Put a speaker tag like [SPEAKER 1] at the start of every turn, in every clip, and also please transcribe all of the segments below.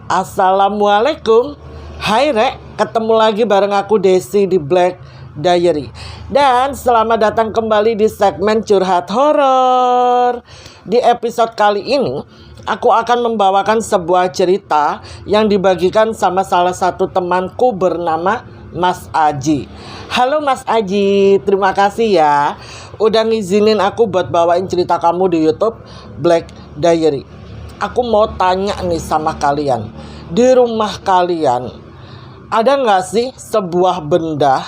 [SPEAKER 1] Assalamualaikum. Hai Rek, ketemu lagi bareng aku Desi di Black Diary. Dan selamat datang kembali di segmen Curhat Horor. Di episode kali ini aku akan membawakan sebuah cerita yang dibagikan sama salah satu temanku bernama Mas Aji. Halo Mas Aji, terima kasih ya udah ngizinin aku buat bawain cerita kamu di YouTube Black Diary. Aku mau tanya nih sama kalian, di rumah kalian ada nggak sih sebuah benda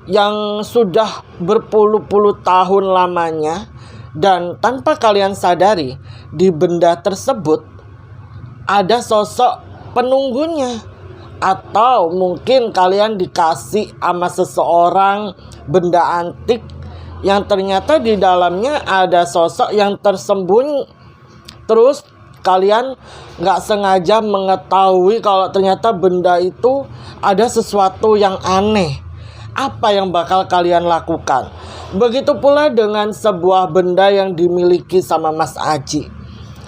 [SPEAKER 1] yang sudah berpuluh-puluh tahun lamanya dan tanpa kalian sadari di benda tersebut ada sosok penunggunya? Atau mungkin kalian dikasih sama seseorang benda antik yang ternyata di dalamnya ada sosok yang tersembunyi. Terus kalian gak sengaja mengetahui kalau ternyata benda itu ada sesuatu yang aneh. Apa yang bakal kalian lakukan? Begitu pula dengan sebuah benda yang dimiliki sama Mas Aji.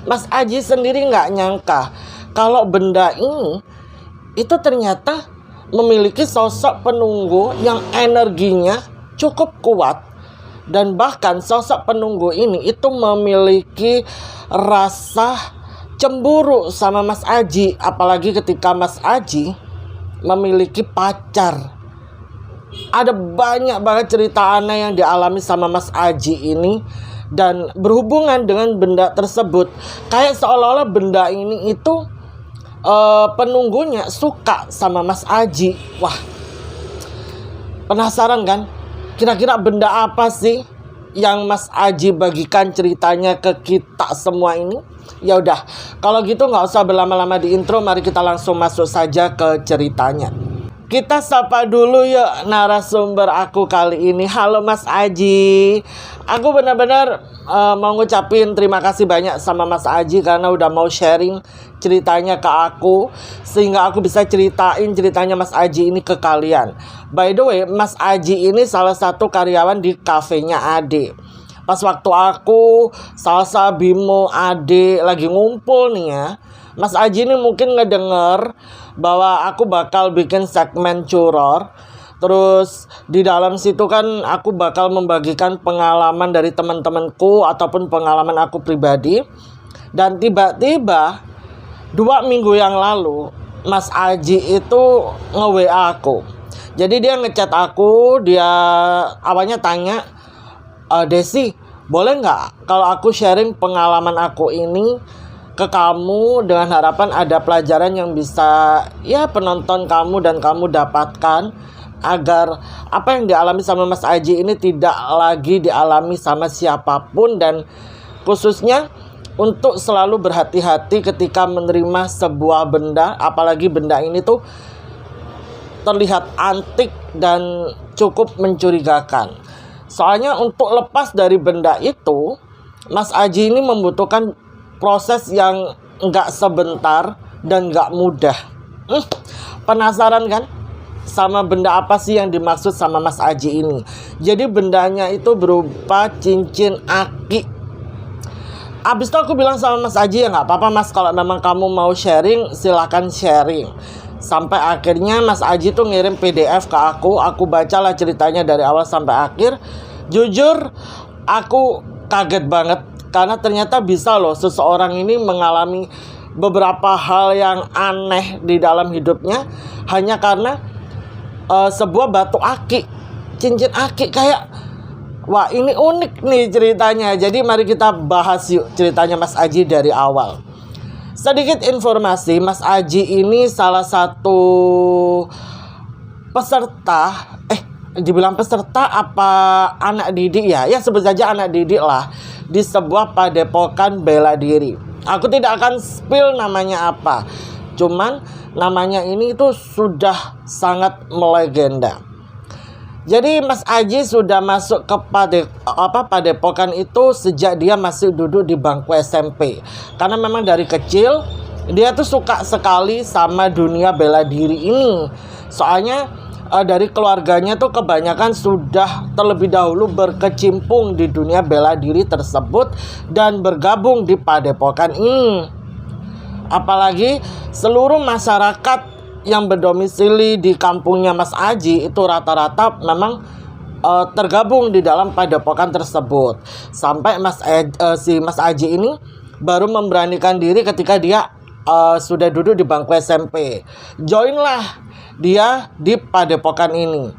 [SPEAKER 1] Mas Aji sendiri gak nyangka kalau benda ini itu ternyata memiliki sosok penunggu yang energinya cukup kuat. Dan bahkan sosok penunggu ini itu memiliki rasa cemburu sama Mas Aji. Apalagi ketika Mas Aji memiliki pacar. Ada banyak banget cerita aneh yang dialami sama Mas Aji ini. Dan berhubungan dengan benda tersebut, kayak seolah-olah benda ini itu penunggunya suka sama Mas Aji. Wah, penasaran kan? Kira-kira benda apa sih yang Mas Aji bagikan ceritanya ke kita semua ini? Ya udah, kalau gitu nggak usah berlama-lama di intro, mari kita langsung masuk saja ke ceritanya. Kita sapa dulu yuk narasumber aku kali ini. Halo Mas Aji. Aku benar-benar mau ngucapin terima kasih banyak sama Mas Aji karena udah mau sharing ceritanya ke aku, sehingga aku bisa ceritain ceritanya Mas Aji ini ke kalian. By the way, Mas Aji ini salah satu karyawan di kafenya Ade. Pas waktu aku, Salsa, Bimo, Ade lagi ngumpul nih ya, Mas Aji ini mungkin ngedenger bahwa aku bakal bikin segmen curor. Terus di dalam situ kan aku bakal membagikan pengalaman dari teman-temanku ataupun pengalaman aku pribadi. Dan tiba-tiba 2 minggu yang lalu Mas Aji itu nge-WA aku. Jadi dia ngechat aku, dia awalnya tanya, Desi, boleh nggak kalau aku sharing pengalaman aku ini ke kamu dengan harapan ada pelajaran yang bisa ya penonton kamu dan kamu dapatkan, agar apa yang dialami sama Mas Aji ini tidak lagi dialami sama siapapun, dan khususnya untuk selalu berhati-hati ketika menerima sebuah benda, apalagi benda ini tuh terlihat antik dan cukup mencurigakan. Soalnya untuk lepas dari benda itu, Mas Aji ini membutuhkan proses yang nggak sebentar dan nggak mudah. Penasaran kan sama benda apa sih yang dimaksud sama Mas Aji ini? Jadi bendanya itu berupa cincin aki. Abis itu aku bilang sama Mas Aji, ya nggak apa-apa Mas, kalau memang kamu mau sharing silahkan sharing. Sampai akhirnya Mas Aji tuh ngirim PDF ke aku bacalah ceritanya dari awal sampai akhir. Jujur aku kaget banget karena ternyata bisa loh seseorang ini mengalami beberapa hal yang aneh di dalam hidupnya hanya karena sebuah batu aki, cincin aki. Kayak wah, ini unik nih ceritanya. Jadi mari kita bahas yuk ceritanya Mas Aji dari awal. Sedikit informasi, Mas Aji ini salah satu peserta, dibilang peserta apa anak didik ya? Ya sebut saja anak didik lah, di sebuah padepokan bela diri. Aku tidak akan spill namanya apa, cuman namanya ini itu sudah sangat melegenda. Jadi Mas Aji sudah masuk ke padepokan itu sejak dia masih duduk di bangku SMP. Karena memang dari kecil dia tuh suka sekali sama dunia bela diri ini. Soalnya dari keluarganya tuh kebanyakan sudah terlebih dahulu berkecimpung di dunia bela diri tersebut dan bergabung di padepokan ini. Apalagi seluruh masyarakat yang berdomisili di kampungnya Mas Aji itu rata-rata memang tergabung di dalam padepokan tersebut. Sampai si Mas Aji ini baru memberanikan diri ketika dia sudah duduk di bangku SMP. Joinlah dia di padepokan ini.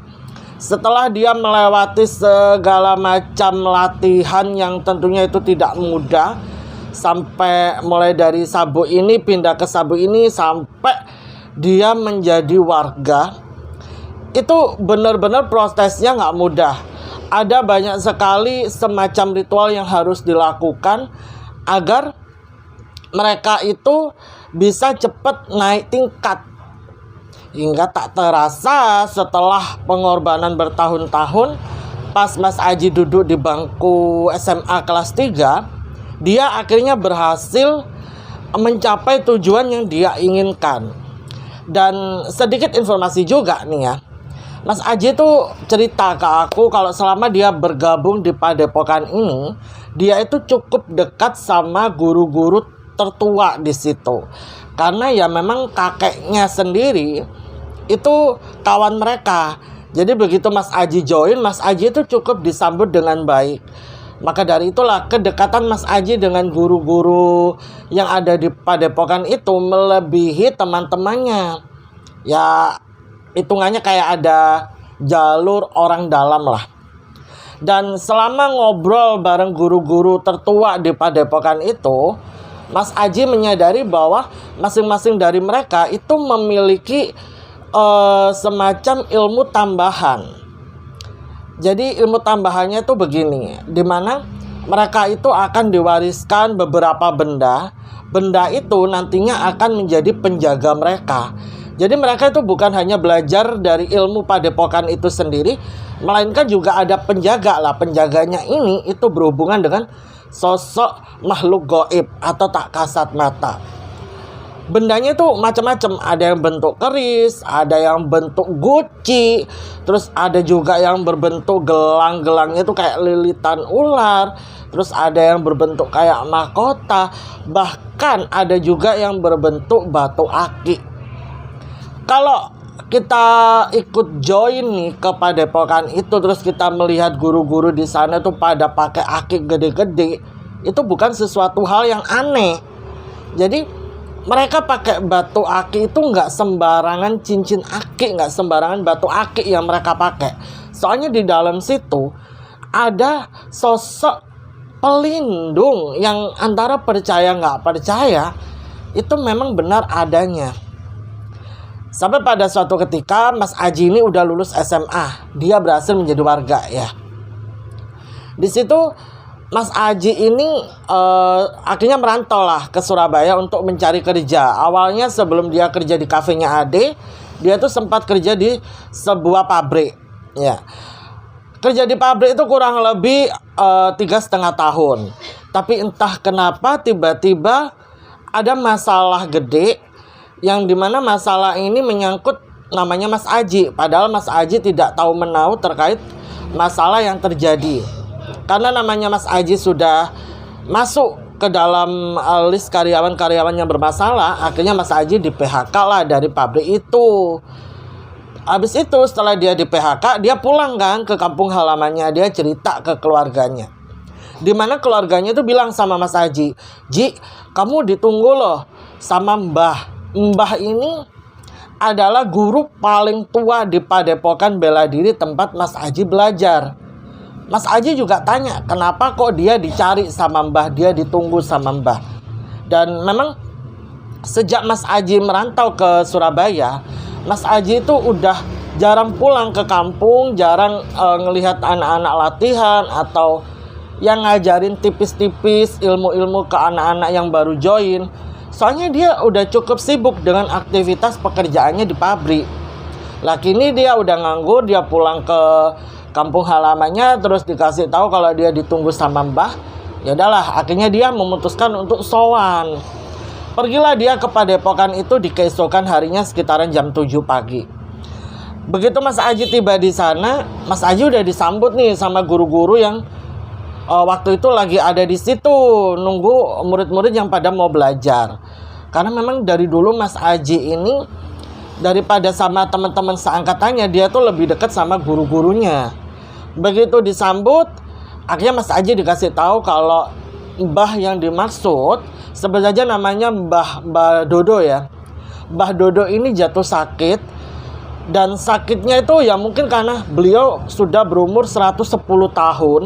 [SPEAKER 1] Setelah dia melewati segala macam latihan yang tentunya itu tidak mudah, sampai mulai dari sabuk ini pindah ke sabuk ini sampai dia menjadi warga, itu benar-benar prosesnya nggak mudah. Ada banyak sekali semacam ritual yang harus dilakukan agar mereka itu bisa cepat naik tingkat. Hingga tak terasa setelah pengorbanan bertahun-tahun, pas Mas Aji duduk di bangku SMA kelas 3, dia akhirnya berhasil mencapai tujuan yang dia inginkan. Dan sedikit informasi juga nih ya, Mas Aji itu cerita ke aku kalau selama dia bergabung di padepokan ini, dia itu cukup dekat sama guru-guru tertua di situ. Karena ya memang kakeknya sendiri itu kawan mereka. Jadi begitu Mas Aji join, Mas Aji itu cukup disambut dengan baik. Maka dari itulah kedekatan Mas Aji dengan guru-guru yang ada di padepokan itu melebihi teman-temannya. Ya hitungannya kayak ada jalur orang dalam lah. Dan selama ngobrol bareng guru-guru tertua di padepokan itu, Mas Aji menyadari bahwa masing-masing dari mereka itu memiliki semacam ilmu tambahan. Jadi ilmu tambahannya itu begini, dimana mereka itu akan diwariskan beberapa benda. Benda itu nantinya akan menjadi penjaga mereka. Jadi mereka itu bukan hanya belajar dari ilmu padepokan itu sendiri, melainkan juga ada penjaga lah. Penjaganya ini itu berhubungan dengan sosok makhluk gaib atau tak kasat mata. Bendanya itu macam-macam, ada yang bentuk keris, ada yang bentuk guci, terus ada juga yang berbentuk gelang-gelangnya itu kayak lilitan ular, terus ada yang berbentuk kayak mahkota, bahkan ada juga yang berbentuk batu aki. Kalau kita ikut join nih ke padepokan itu, terus kita melihat guru-guru di sana tuh pada pakai aki gede-gede, itu bukan sesuatu hal yang aneh. Jadi mereka pakai batu aki itu nggak sembarangan cincin aki, nggak sembarangan batu aki yang mereka pakai. Soalnya di dalam situ ada sosok pelindung yang antara percaya nggak percaya itu memang benar adanya. Sampai pada suatu ketika Mas Aji ini udah lulus SMA, dia berhasil menjadi warga ya. Di situ Mas Aji ini akhirnya merantau lah ke Surabaya untuk mencari kerja. Awalnya sebelum dia kerja di kafenya Ade, dia tuh sempat kerja di sebuah pabrik. Ya, kerja di pabrik itu kurang lebih 3,5 tahun. Tapi entah kenapa tiba-tiba ada masalah gede, yang dimana masalah ini menyangkut namanya Mas Aji. Padahal Mas Aji tidak tahu menahu terkait masalah yang terjadi. Karena namanya Mas Aji sudah masuk ke dalam list karyawan-karyawan yang bermasalah, akhirnya Mas Aji di PHK lah dari pabrik itu. Habis itu setelah dia di PHK, dia pulang kan ke kampung halamannya, dia cerita ke keluarganya. Dimana keluarganya itu bilang sama Mas Aji, "Ji, kamu ditunggu loh sama Mbah. Mbah ini adalah guru paling tua di padepokan bela diri tempat Mas Aji belajar." Mas Aji juga tanya, kenapa kok dia dicari sama Mbah, dia ditunggu sama Mbah. Dan memang sejak Mas Aji merantau ke Surabaya, Mas Aji itu udah jarang pulang ke kampung, jarang ngelihat anak-anak latihan atau yang ngajarin tipis-tipis ilmu-ilmu ke anak-anak yang baru join. Soalnya dia udah cukup sibuk dengan aktivitas pekerjaannya di pabrik. Lah kini dia udah nganggur, dia pulang ke kampung halamannya, terus dikasih tahu kalau dia ditunggu sama Mbah. Ya udahlah, akhirnya dia memutuskan untuk sowan. Pergilah dia ke padepokan itu di keesokan harinya sekitaran jam 7 pagi. Begitu Mas Aji tiba di sana, Mas Aji udah disambut nih sama guru-guru yang waktu itu lagi ada di situ nunggu murid-murid yang pada mau belajar. Karena memang dari dulu Mas Aji ini daripada sama teman-teman seangkatannya, dia tuh lebih dekat sama guru-gurunya. Begitu disambut, akhirnya Mas Aji dikasih tahu kalau Mbah yang dimaksud sebenarnya namanya Mbah Dodo ya. Mbah Dodo ini jatuh sakit, dan sakitnya itu ya mungkin karena beliau sudah berumur 110 tahun.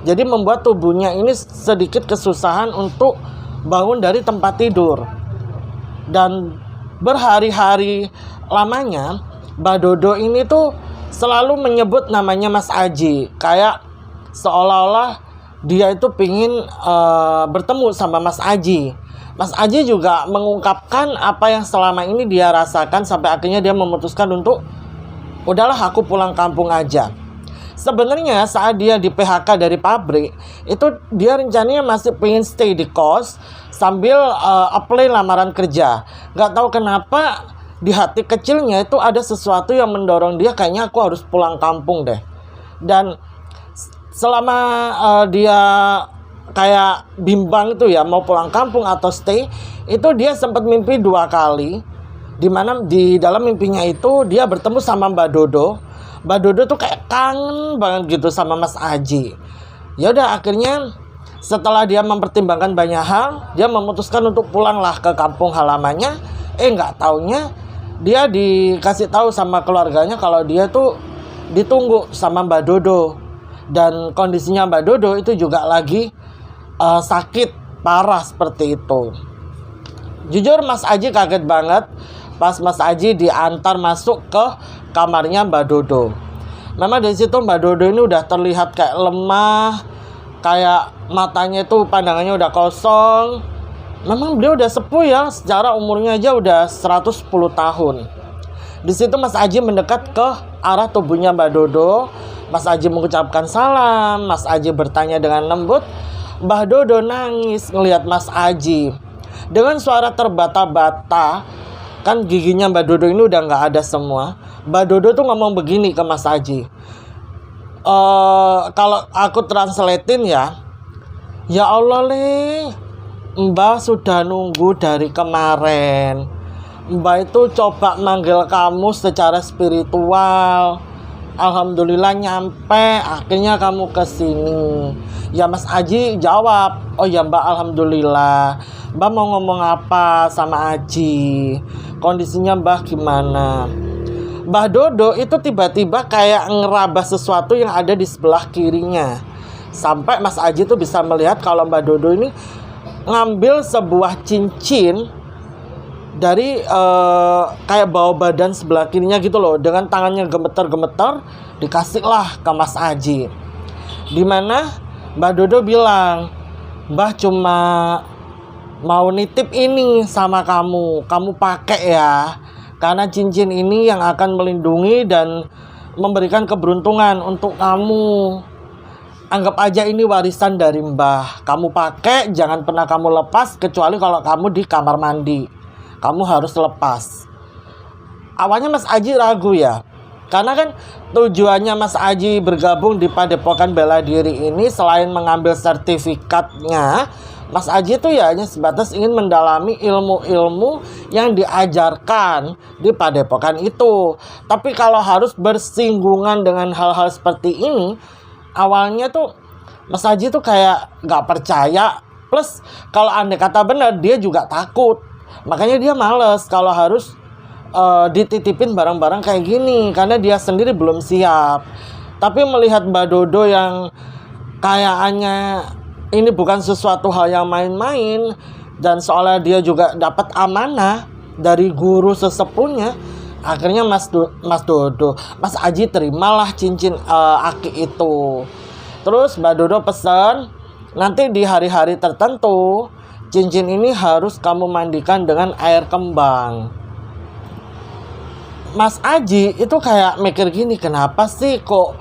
[SPEAKER 1] Jadi membuat tubuhnya ini sedikit kesusahan untuk bangun dari tempat tidur. Dan berhari-hari lamanya Mbah Dodo ini tuh selalu menyebut namanya Mas Aji, kayak seolah-olah dia itu pingin bertemu sama Mas Aji. Mas Aji juga mengungkapkan apa yang selama ini dia rasakan, sampai akhirnya dia memutuskan untuk udahlah aku pulang kampung aja. Sebenarnya saat dia di PHK dari pabrik itu dia rencananya masih pengen stay di kos sambil apply lamaran kerja. Gak tahu kenapa di hati kecilnya itu ada sesuatu yang mendorong dia, kayaknya aku harus pulang kampung deh. Dan selama dia kayak bimbang itu ya mau pulang kampung atau stay, itu dia sempat mimpi 2 kali, dimana di dalam mimpinya itu dia bertemu sama Mbak Dodo. Mbak Dodo tuh kayak kangen banget gitu sama Mas Aji. Ya udah, akhirnya setelah dia mempertimbangkan banyak hal, dia memutuskan untuk pulanglah ke kampung halamannya. Nggak taunya dia dikasih tahu sama keluarganya kalau dia tuh ditunggu sama Mbak Dodo, dan kondisinya Mbak Dodo itu juga lagi sakit parah seperti itu. Jujur Mas Aji kaget banget pas Mas Aji diantar masuk ke kamarnya Mbak Dodo. Memang dari situ Mbak Dodo ini udah terlihat kayak lemah, kayak matanya itu pandangannya udah kosong. Memang beliau udah sepuh ya, secara umurnya aja udah 110 tahun. Di situ Mas Aji mendekat ke arah tubuhnya Mbak Dodo. Mas Aji mengucapkan salam. Mas Aji bertanya dengan lembut. Mbah Dodo nangis ngelihat Mas Aji dengan suara terbata-bata. Kan giginya Mbak Dodo ini udah nggak ada semua. Mbak Dodo tuh ngomong begini ke Mas Aji. Kalau aku translatein ya, ya Allah Mbak sudah nunggu dari kemarin. Mbak itu coba manggil kamu secara spiritual. Alhamdulillah nyampe, akhirnya kamu kesini. Ya Mas Aji jawab, oh ya Mbak, alhamdulillah. Mbak mau ngomong apa sama Aji? Kondisinya Mbak gimana? Mbah Dodo itu tiba-tiba kayak ngeraba sesuatu yang ada di sebelah kirinya. Sampai Mas Aji tuh bisa melihat kalau Mbah Dodo ini ngambil sebuah cincin dari kayak bawah badan sebelah kirinya gitu loh, dengan tangannya gemeter-gemeter dikasihlah ke Mas Aji. Dimana Mbak Dodo bilang, Mbah cuma mau nitip ini sama kamu pakai ya, karena cincin ini yang akan melindungi dan memberikan keberuntungan untuk kamu. Anggap aja ini warisan dari Mbah. Kamu pakai, jangan pernah kamu lepas, kecuali kalau kamu di kamar mandi. Kamu harus lepas. Awalnya Mas Aji ragu ya, karena kan tujuannya Mas Aji bergabung di Padepokan Bela Diri ini selain mengambil sertifikatnya, Mas Aji itu ya hanya sebatas ingin mendalami ilmu-ilmu yang diajarkan di Padepokan itu. Tapi kalau harus bersinggungan dengan hal-hal seperti ini, awalnya tuh Mas Aji tuh kayak gak percaya. Plus kalau andai kata benar, dia juga takut. Makanya dia males kalau harus dititipin barang-barang kayak gini, karena dia sendiri belum siap. Tapi melihat Mbak Dodo yang kayaknya ini bukan sesuatu hal yang main-main, dan soalnya dia juga dapat amanah dari guru sesepuhnya, akhirnya Mas Aji terimalah cincin aki itu. Terus Mbak Dodo pesan, nanti di hari-hari tertentu cincin ini harus kamu mandikan dengan air kembang. Mas Aji itu kayak mikir gini, kenapa sih kok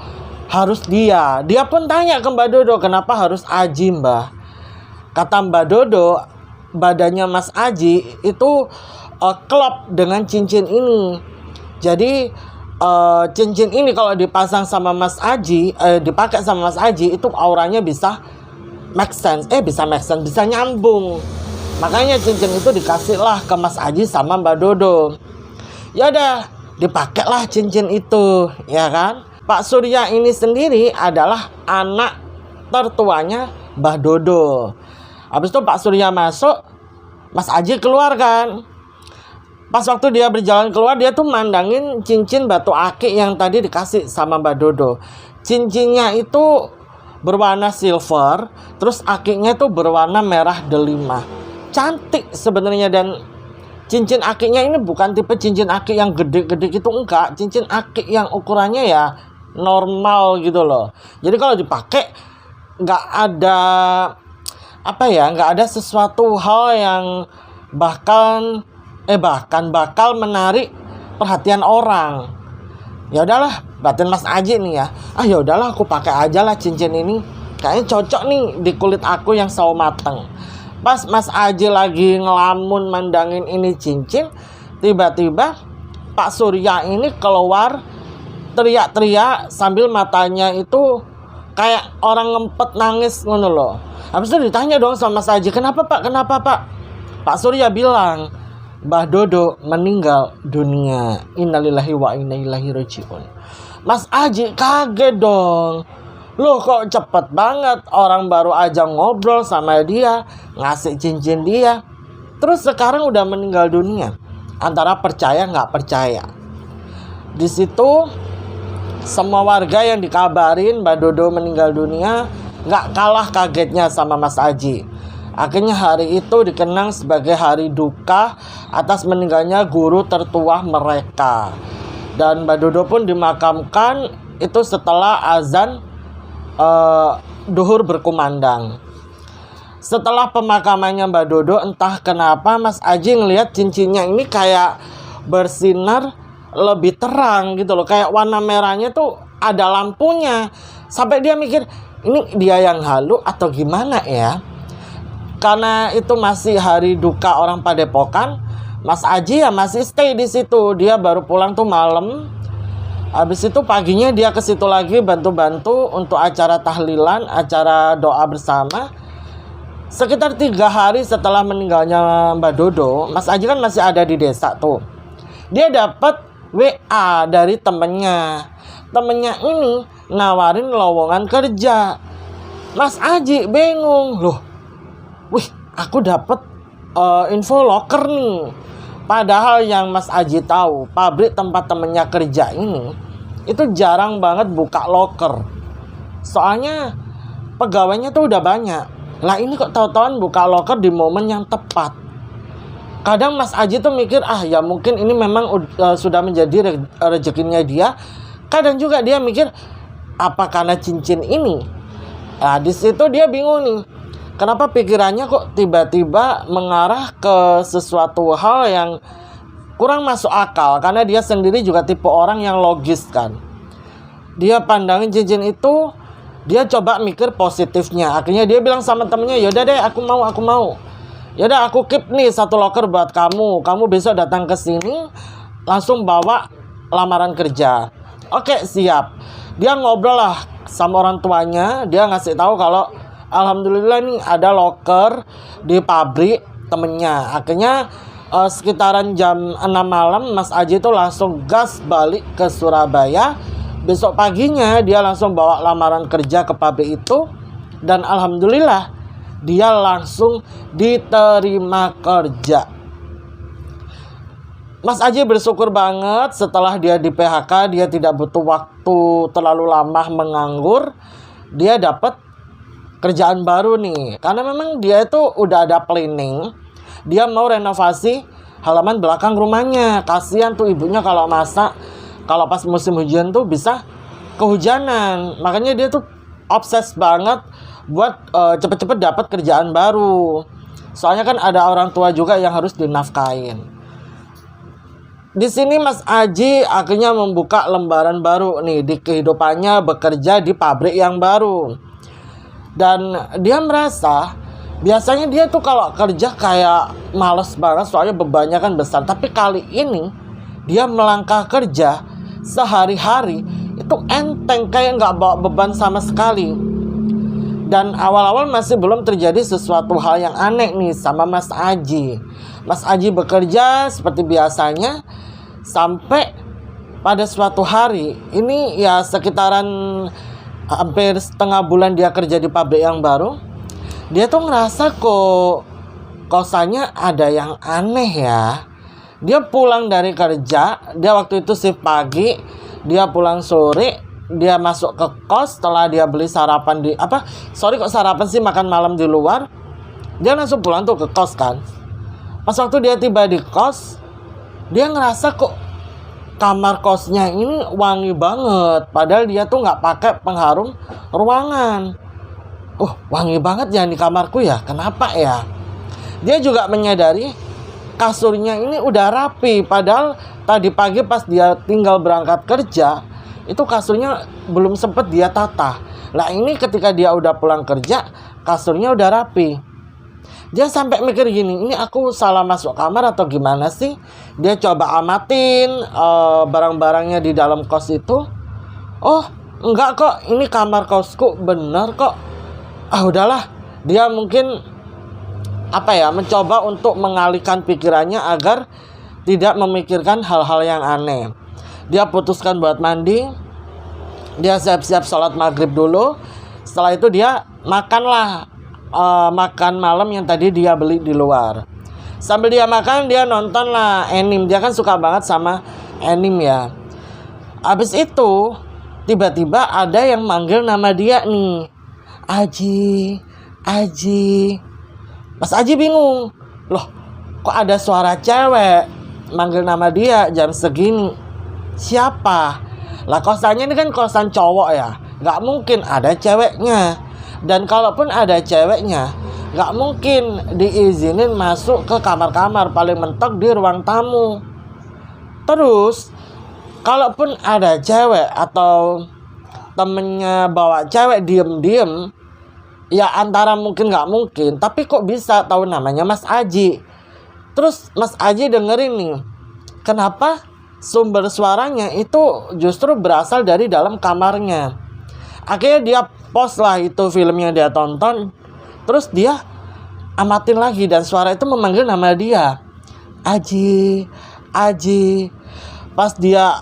[SPEAKER 1] harus dia? Dia pun tanya ke Mbak Dodo, kenapa harus Aji Mbah? Kata Mbak Dodo, badannya Mas Aji itu klop dengan cincin ini. Jadi cincin ini kalau dipasang sama Mas Aji, dipakai sama Mas Aji, itu auranya bisa make sense, bisa nyambung. Makanya cincin itu dikasihlah ke Mas Aji sama Mbak Dodo. Ya udah, dipakailah cincin itu, ya kan? Pak Surya ini sendiri adalah anak tertuanya Mbah Dodo. Habis itu Pak Surya masuk, Mas Aji keluar kan. Pas waktu dia berjalan keluar, dia tuh mandangin cincin batu akik yang tadi dikasih sama Mbak Dodo. Cincinnya itu berwarna silver, terus akiknya tuh berwarna merah delima. Cantik sebenarnya, dan cincin akiknya ini bukan tipe cincin akik yang gede-gede gitu, enggak. Cincin akik yang ukurannya ya normal gitu loh. Jadi kalau dipakai nggak ada nggak ada sesuatu hal yang bakal menarik perhatian orang. Ya udahlah, batin Mas Aji nih ya. Ya udahlah, aku pakai aja lah cincin ini. Kayaknya cocok nih di kulit aku yang sawo mateng. Pas Mas Aji lagi ngelamun mandangin ini cincin, tiba-tiba Pak Surya ini keluar teriak-teriak sambil matanya itu kayak orang ngempet nangis ngono loh. Habis itu ditanya dong sama Mas Aji, "Kenapa Pak? Kenapa Pak?" Pak Surya bilang, "Mbah Dodo meninggal dunia. Innalillahi wa inna ilaihi rajiun." Mas Aji kaget dong. Loh, kok cepet banget, orang baru aja ngobrol sama dia, ngasih cincin dia, terus sekarang udah meninggal dunia. Antara percaya nggak percaya. Di situ semua warga yang dikabarin Mbak Dodo meninggal dunia nggak kalah kagetnya sama Mas Aji. Akhirnya hari itu dikenang sebagai hari duka atas meninggalnya guru tertua mereka. Dan Mbak Dodo pun dimakamkan itu setelah azan duhur berkumandang. Setelah pemakamannya Mbak Dodo, entah kenapa Mas Aji ngelihat cincinnya ini kayak bersinar lebih terang gitu loh. Kayak warna merahnya tuh ada lampunya. Sampai dia mikir, ini dia yang halu atau gimana ya? Karena itu masih hari duka orang Padepokan, Mas Aji ya masih stay di situ. Dia baru pulang tuh malam. Habis itu paginya dia ke situ lagi bantu-bantu untuk acara tahlilan, acara doa bersama. Sekitar 3 hari setelah meninggalnya Mbak Dodo, Mas Aji kan masih ada di desa tuh. Dia dapat WA dari temennya. Temennya ini nawarin lowongan kerja. Mas Aji bingung, loh, aku dapat info loker nih. Padahal yang Mas Aji tahu, pabrik tempat temennya kerja ini itu jarang banget buka loker. Soalnya pegawainya tuh udah banyak. Lah ini kok tahu-tahuan buka loker di momen yang tepat. Kadang Mas Aji tuh mikir, ya mungkin ini memang sudah menjadi rezekinya dia. Kadang juga dia mikir, apa karena cincin ini? Nah, di situ dia bingung nih. Kenapa pikirannya kok tiba-tiba mengarah ke sesuatu hal yang kurang masuk akal. Karena dia sendiri juga tipe orang yang logis kan. Dia pandangin cincin itu, dia coba mikir positifnya. Akhirnya dia bilang sama temennya, "Yaudah deh, aku mau. Yaudah, aku keep nih 1 loker buat kamu. Kamu besok datang ke sini, langsung bawa lamaran kerja." Oke, siap. Dia ngobrol lah sama orang tuanya. Dia ngasih tahu kalau alhamdulillah nih ada loker di pabrik temennya. Akhirnya sekitaran jam 6 malam Mas Aji itu langsung gas balik ke Surabaya. Besok paginya dia langsung bawa lamaran kerja ke pabrik itu. Dan alhamdulillah dia langsung diterima kerja. Mas Aji bersyukur banget setelah dia di PHK. Dia tidak butuh waktu terlalu lama menganggur. Dia dapat kerjaan baru nih. Karena memang dia itu udah ada planning. Dia mau renovasi halaman belakang rumahnya. Kasihan tuh ibunya kalau masak, kalau pas musim hujan tuh bisa kehujanan. Makanya dia tuh obses banget buat cepet-cepet dapat kerjaan baru. Soalnya kan ada orang tua juga yang harus dinafkain. Di sini Mas Aji akhirnya membuka lembaran baru nih di kehidupannya bekerja di pabrik yang baru. Dan dia merasa biasanya dia tuh kalau kerja kayak males banget soalnya bebannya kan besar. Tapi kali ini dia melangkah kerja sehari-hari itu enteng, kayak nggak bawa beban sama sekali. Dan awal-awal masih belum terjadi sesuatu hal yang aneh nih sama Mas Aji. Mas Aji bekerja seperti biasanya sampai pada suatu hari, ini ya sekitaran hampir setengah bulan dia kerja di pabrik yang baru, dia tuh ngerasa kok kosannya ada yang aneh ya. Dia pulang dari kerja, dia waktu itu shift pagi, dia pulang sore, dia masuk ke kos setelah dia beli sarapan sarapan sih, makan malam di luar. Dia langsung pulang tuh ke kos kan. Pas waktu dia tiba di kos, dia ngerasa kok kamar kosnya ini wangi banget, padahal dia tuh nggak pakai pengharum ruangan. Wangi banget ya di kamarku ya, kenapa ya? Dia juga menyadari kasurnya ini udah rapi, padahal tadi pagi pas dia tinggal berangkat kerja, itu kasurnya belum sempet dia tata. Lah ini ketika dia udah pulang kerja, kasurnya udah rapi. Dia sampai mikir gini, ini aku salah masuk kamar atau gimana sih? Dia coba amatin barang-barangnya di dalam kos itu. Enggak kok, ini kamar kosku, bener kok. Udahlah. Dia mungkin mencoba untuk mengalihkan pikirannya agar tidak memikirkan hal-hal yang aneh. Dia putuskan buat mandi. Dia siap-siap sholat maghrib dulu. Setelah itu dia makan malam yang tadi dia beli di luar. Sambil dia makan, dia nonton lah anime. Dia kan suka banget sama anime ya. Habis itu tiba-tiba ada yang manggil nama dia nih, Aji. Mas Aji bingung, loh kok ada suara cewek manggil nama dia jam segini, siapa? Lah kosannya ini kan kosan cowok ya, gak mungkin ada ceweknya. Dan kalaupun ada ceweknya, gak mungkin diizinin masuk ke kamar-kamar, paling mentok di ruang tamu. Terus kalaupun ada cewek atau temennya bawa cewek diem-diem, ya antara mungkin gak mungkin, tapi kok bisa tahu namanya Mas Aji. Terus Mas Aji dengerin nih, kenapa sumber suaranya itu justru berasal dari dalam kamarnya. Akhirnya dia post lah itu film yang dia tonton. Terus dia amatin lagi dan suara itu memanggil nama dia, Aji. Pas dia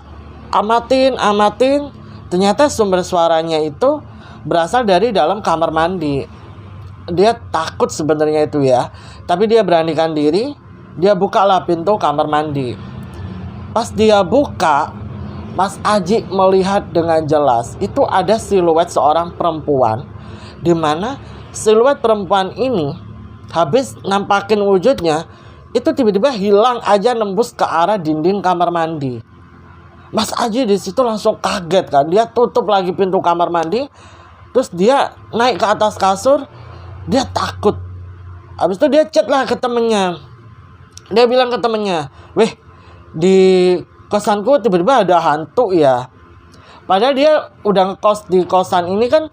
[SPEAKER 1] amatin, ternyata sumber suaranya itu berasal dari dalam kamar mandi. Dia takut sebenarnya itu ya, tapi dia beranikan diri. Dia bukalah pintu kamar mandi. Pas dia buka, Mas Aji melihat dengan jelas itu ada siluet seorang perempuan, di mana siluet perempuan ini habis nampakin wujudnya itu tiba-tiba hilang aja, nembus ke arah dinding kamar mandi. Mas Aji di situ langsung kaget kan. Dia tutup lagi pintu kamar mandi, terus dia naik ke atas kasur. Dia takut. Habis itu dia chat lah ke temennya. Dia bilang ke temennya, "Weh, di kosanku tiba-tiba ada hantu ya." Padahal dia udah ngekos di kosan ini kan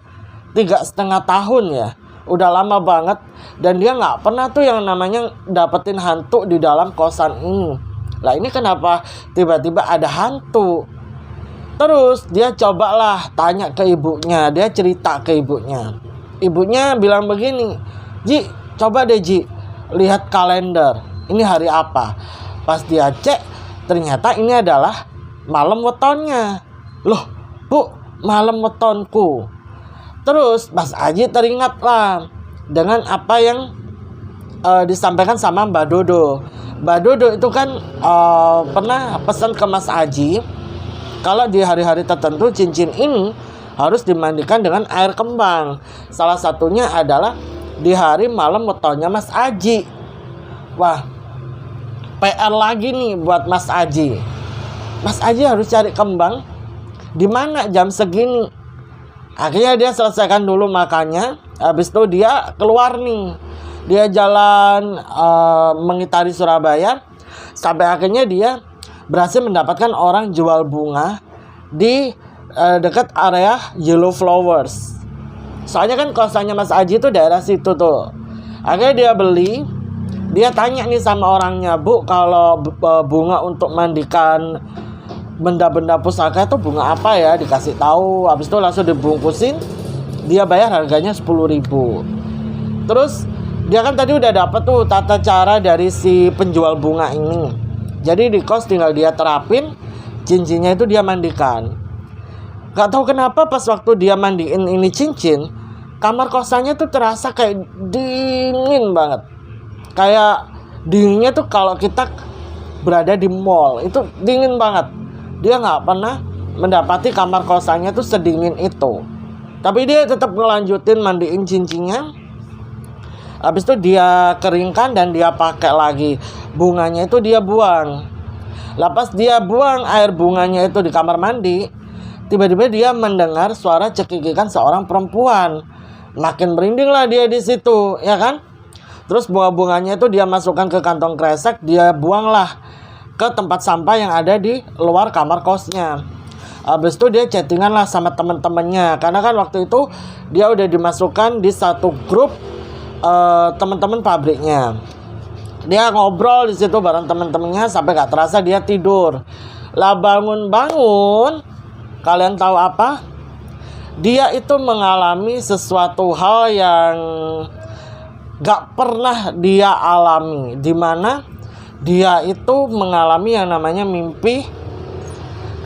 [SPEAKER 1] 3,5 tahun ya, udah lama banget. Dan dia gak pernah tuh yang namanya dapetin hantu di dalam kosan ini. Lah ini kenapa tiba-tiba ada hantu? Terus dia cobalah tanya ke ibunya. Dia cerita ke ibunya. Ibunya bilang begini, "Ji, coba deh Ji, lihat kalender, ini hari apa?" Pas dia cek, ternyata ini adalah malam wetonnya. "Loh Bu, malam wetonku." Terus Mas Aji teringat lah dengan apa yang disampaikan sama Mbak Dodo. Mbak Dodo itu kan pernah pesan ke Mas Aji, kalau di hari-hari tertentu cincin ini harus dimandikan dengan air kembang. Salah satunya adalah di hari malam wetonnya Mas Aji. Wah, PR lagi nih buat Mas Aji. Mas Aji harus cari kembang di mana jam segini. Akhirnya dia selesaikan dulu makannya. Habis itu dia keluar nih. Dia jalan mengitari Surabaya. Sampai akhirnya dia berhasil mendapatkan orang jual bunga di dekat area Yellow Flowers. Soalnya kan kosannya Mas Aji itu daerah situ tuh. Akhirnya dia beli. Dia tanya nih sama orangnya, "Bu, kalau bunga untuk mandikan benda-benda pusaka itu bunga apa ya?" Dikasih tahu. Habis itu langsung dibungkusin. dia bayar harganya 10.000. Terus dia kan tadi udah dapet tuh tata cara dari si penjual bunga ini. Jadi di kos tinggal dia terapin, cincinnya itu dia mandikan. Gak tahu kenapa pas waktu dia mandiin ini cincin, kamar kosannya tuh terasa kayak dingin banget. Kayak dinginnya tuh kalau kita berada di mall, itu dingin banget. Dia gak pernah mendapati kamar kosannya tuh sedingin itu. Tapi dia tetap ngelanjutin mandiin cincinnya. Habis itu dia keringkan dan dia pakai lagi. Bunganya itu dia buang. Lepas dia buang air bunganya itu di kamar mandi, tiba-tiba dia mendengar suara cekikikan seorang perempuan. Makin merinding lah dia di situ, ya kan? Terus bunga-bunganya itu dia masukkan ke kantong kresek, dia buanglah ke tempat sampah yang ada di luar kamar kosnya. Habis itu dia chattingan lah sama teman-temannya, karena kan waktu itu dia udah dimasukkan di satu grup teman-teman pabriknya. Dia ngobrol di situ bareng teman-temannya sampai gak terasa dia tidur. Lah bangun-bangun, kalian tahu apa? Dia itu mengalami sesuatu hal yang gak pernah dia alami, dimana dia itu mengalami yang namanya mimpi.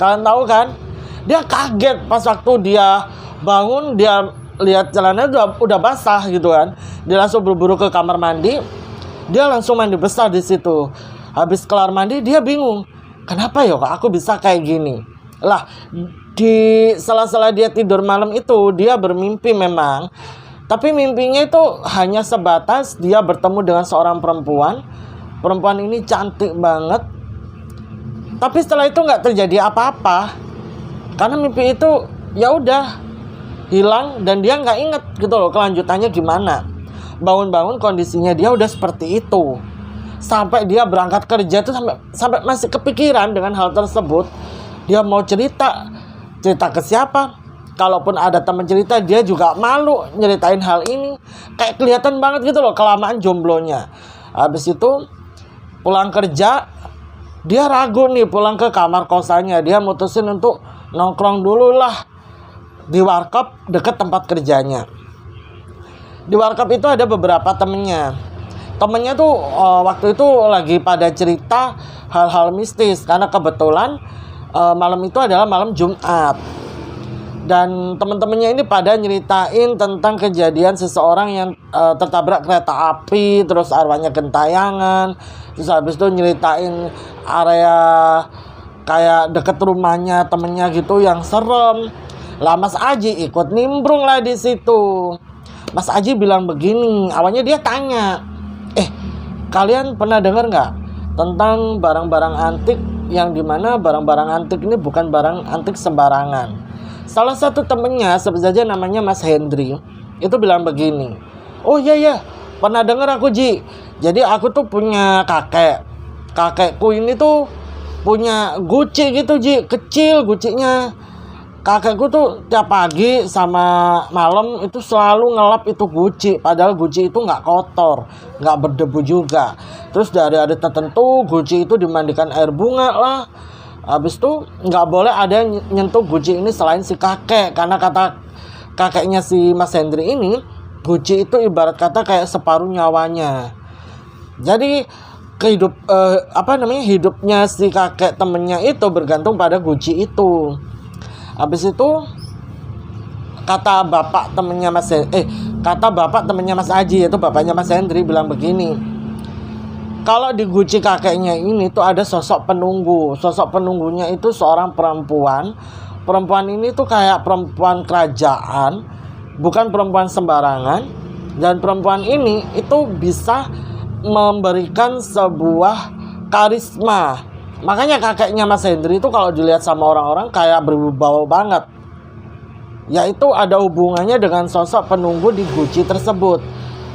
[SPEAKER 1] Kalian tahu kan? Dia kaget pas waktu dia bangun, dia lihat celananya udah basah gitu kan. Dia langsung buru-buru ke kamar mandi. Dia langsung mandi besar di situ. Habis kelar mandi dia bingung, kenapa ya kok aku bisa kayak gini? Lah di sela-sela dia tidur malam itu dia bermimpi memang. Tapi mimpinya itu hanya sebatas dia bertemu dengan seorang perempuan. Perempuan ini cantik banget. Tapi setelah itu nggak terjadi apa-apa. Karena mimpi itu ya udah hilang dan dia nggak inget gitu loh kelanjutannya gimana. Bangun-bangun kondisinya dia udah seperti itu. Sampai dia berangkat kerja tuh sampai masih kepikiran dengan hal tersebut. Dia mau cerita ke siapa? Kalaupun ada teman cerita, dia juga malu nyeritain hal ini. Kayak kelihatan banget gitu loh kelamaan jomblonya. Habis itu pulang kerja, dia ragu nih pulang ke kamar kosannya. Dia mutusin untuk nongkrong dulu lah di warkop dekat tempat kerjanya. Di warkop itu ada beberapa temennya. Temennya tuh waktu itu lagi pada cerita hal-hal mistis. Karena kebetulan malam itu adalah malam Jumat. Dan teman-temannya ini pada nyeritain tentang kejadian seseorang yang tertabrak kereta api, terus arwahnya gentayangan. Terus habis itu nyeritain area kayak deket rumahnya temennya gitu yang serem. Lah Mas Aji ikut nimbrung lah di situ. Mas Aji bilang begini, awalnya dia tanya, kalian pernah dengar nggak tentang barang-barang antik, yang dimana barang-barang antik ini bukan barang antik sembarangan. Salah satu temennya, sebut saja namanya Mas Hendri, itu bilang begini, oh iya, pernah dengar aku Ji. Jadi aku tuh punya kakekku ini tuh punya guci gitu Ji, kecil gucinya. Kakekku tuh tiap pagi sama malam itu selalu ngelap itu guci. Padahal guci itu nggak kotor, nggak berdebu juga. Terus dari hari tertentu guci itu dimandikan air bunga lah. Habis itu nggak boleh ada yang nyentuh guci ini selain si kakek. Karena kata kakeknya si Mas Hendri ini, guci itu ibarat kata kayak separuh nyawanya. Jadi hidupnya si kakek temennya itu bergantung pada guci itu. Habis itu kata bapak temennya Mas Aji, yaitu bapaknya Mas Hendri, bilang begini, kalau di guci kakeknya ini tuh ada sosok penunggu. Sosok penunggunya itu seorang perempuan. Perempuan ini tuh kayak perempuan kerajaan, bukan perempuan sembarangan. Dan perempuan ini itu bisa memberikan sebuah karisma. Makanya kakeknya Mas Hendri itu kalau dilihat sama orang-orang kayak berwibawa banget. Yaitu ada hubungannya dengan sosok penunggu di guci tersebut.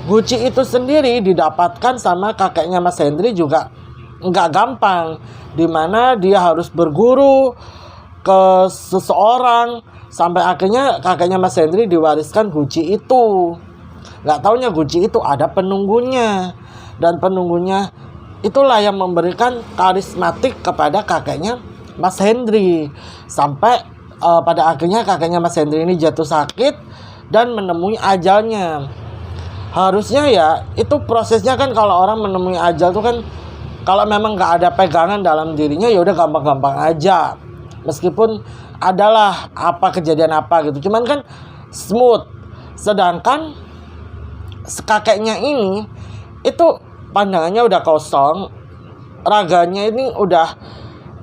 [SPEAKER 1] Guci itu sendiri didapatkan sama kakeknya Mas Hendri juga nggak gampang. Dimana dia harus berguru ke seseorang. Sampai akhirnya kakeknya Mas Hendri diwariskan guci itu. Nggak taunya guci itu ada penunggunya. Dan penunggunya itulah yang memberikan karismatik kepada kakeknya Mas Hendri. Sampai pada akhirnya kakeknya Mas Hendri ini jatuh sakit. dan menemui ajalnya. Harusnya ya itu prosesnya kan, kalau orang menemui ajal tuh kan, kalau memang nggak ada pegangan dalam dirinya ya udah gampang-gampang aja, meskipun adalah apa kejadian apa gitu, cuman kan smooth. Sedangkan kakeknya ini itu pandangannya udah kosong, raganya ini udah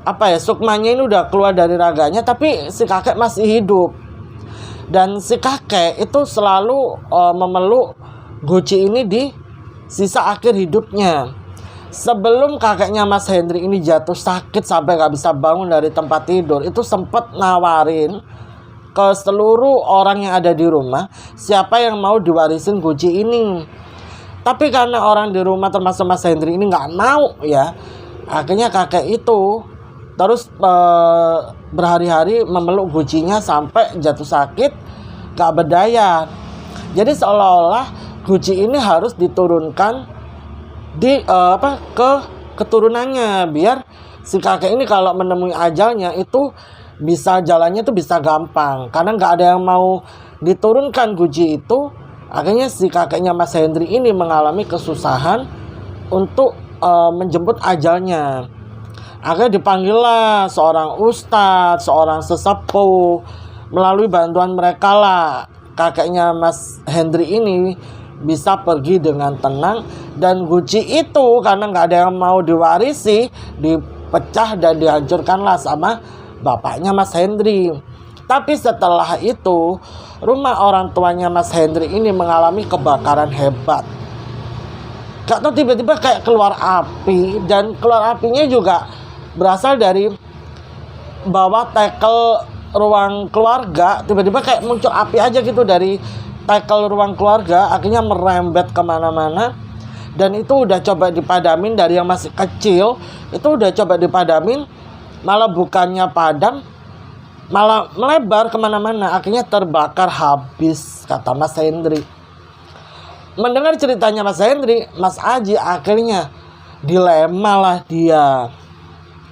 [SPEAKER 1] apa ya, sukmanya ini udah keluar dari raganya, tapi si kakek masih hidup. Dan si kakek itu selalu memeluk Guci ini di sisa akhir hidupnya. Sebelum kakeknya Mas Hendri ini jatuh sakit sampai gak bisa bangun dari tempat tidur, itu sempat nawarin ke seluruh orang yang ada di rumah siapa yang mau diwarisin Guci ini. Tapi karena orang di rumah termasuk Mas Hendri ini gak mau ya, akhirnya kakek itu terus berhari-hari memeluk Gucinya sampai jatuh sakit gak berdaya. Jadi seolah-olah Guci ini harus diturunkan di ke keturunannya, biar si kakek ini kalau menemui ajalnya itu bisa, jalannya itu bisa gampang. Karena nggak ada yang mau diturunkan Guci itu, akhirnya si kakeknya Mas Hendri ini mengalami kesusahan untuk menjemput ajalnya. Akhirnya dipanggillah seorang ustadz, seorang sesepuh. Melalui bantuan mereka lah kakeknya Mas Hendri ini bisa pergi dengan tenang, dan Guci itu karena nggak ada yang mau diwarisi, dipecah dan dihancurkanlah sama bapaknya Mas Hendri. Tapi setelah itu rumah orang tuanya Mas Hendri ini mengalami kebakaran hebat. Gak tahu tiba-tiba kayak keluar api, dan keluar apinya juga berasal dari bawah tekel ruang keluarga. Tiba-tiba kayak muncul api aja gitu dari tackle ruang keluarga, akhirnya merembet kemana-mana. Dan itu udah coba dipadamin dari yang masih kecil, itu udah coba dipadamin, malah bukannya padam, malah melebar kemana-mana, akhirnya terbakar habis, kata Mas Hendri. Mendengar ceritanya Mas Hendri, Mas Aji akhirnya dilema lah dia.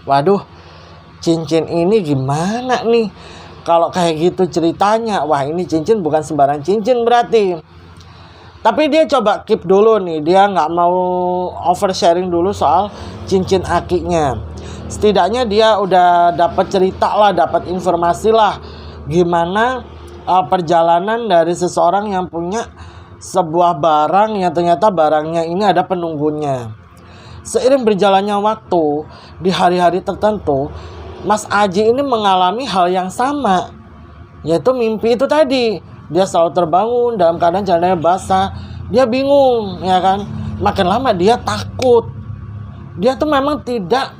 [SPEAKER 1] Waduh, cincin ini gimana nih? Kalau kayak gitu ceritanya, wah ini cincin bukan sembarang cincin berarti. Tapi dia coba keep dulu nih, dia nggak mau oversharing dulu soal cincin akinya. Setidaknya dia udah dapat cerita lah, dapat informasi lah, gimana perjalanan dari seseorang yang punya sebuah barang yang ternyata barangnya ini ada penunggunya. Seiring berjalannya waktu, di hari-hari tertentu, Mas Aji ini mengalami hal yang sama, yaitu mimpi itu tadi. Dia selalu terbangun dalam keadaan jalannya basah. Dia bingung, ya kan. Makin lama dia takut. Dia tuh memang tidak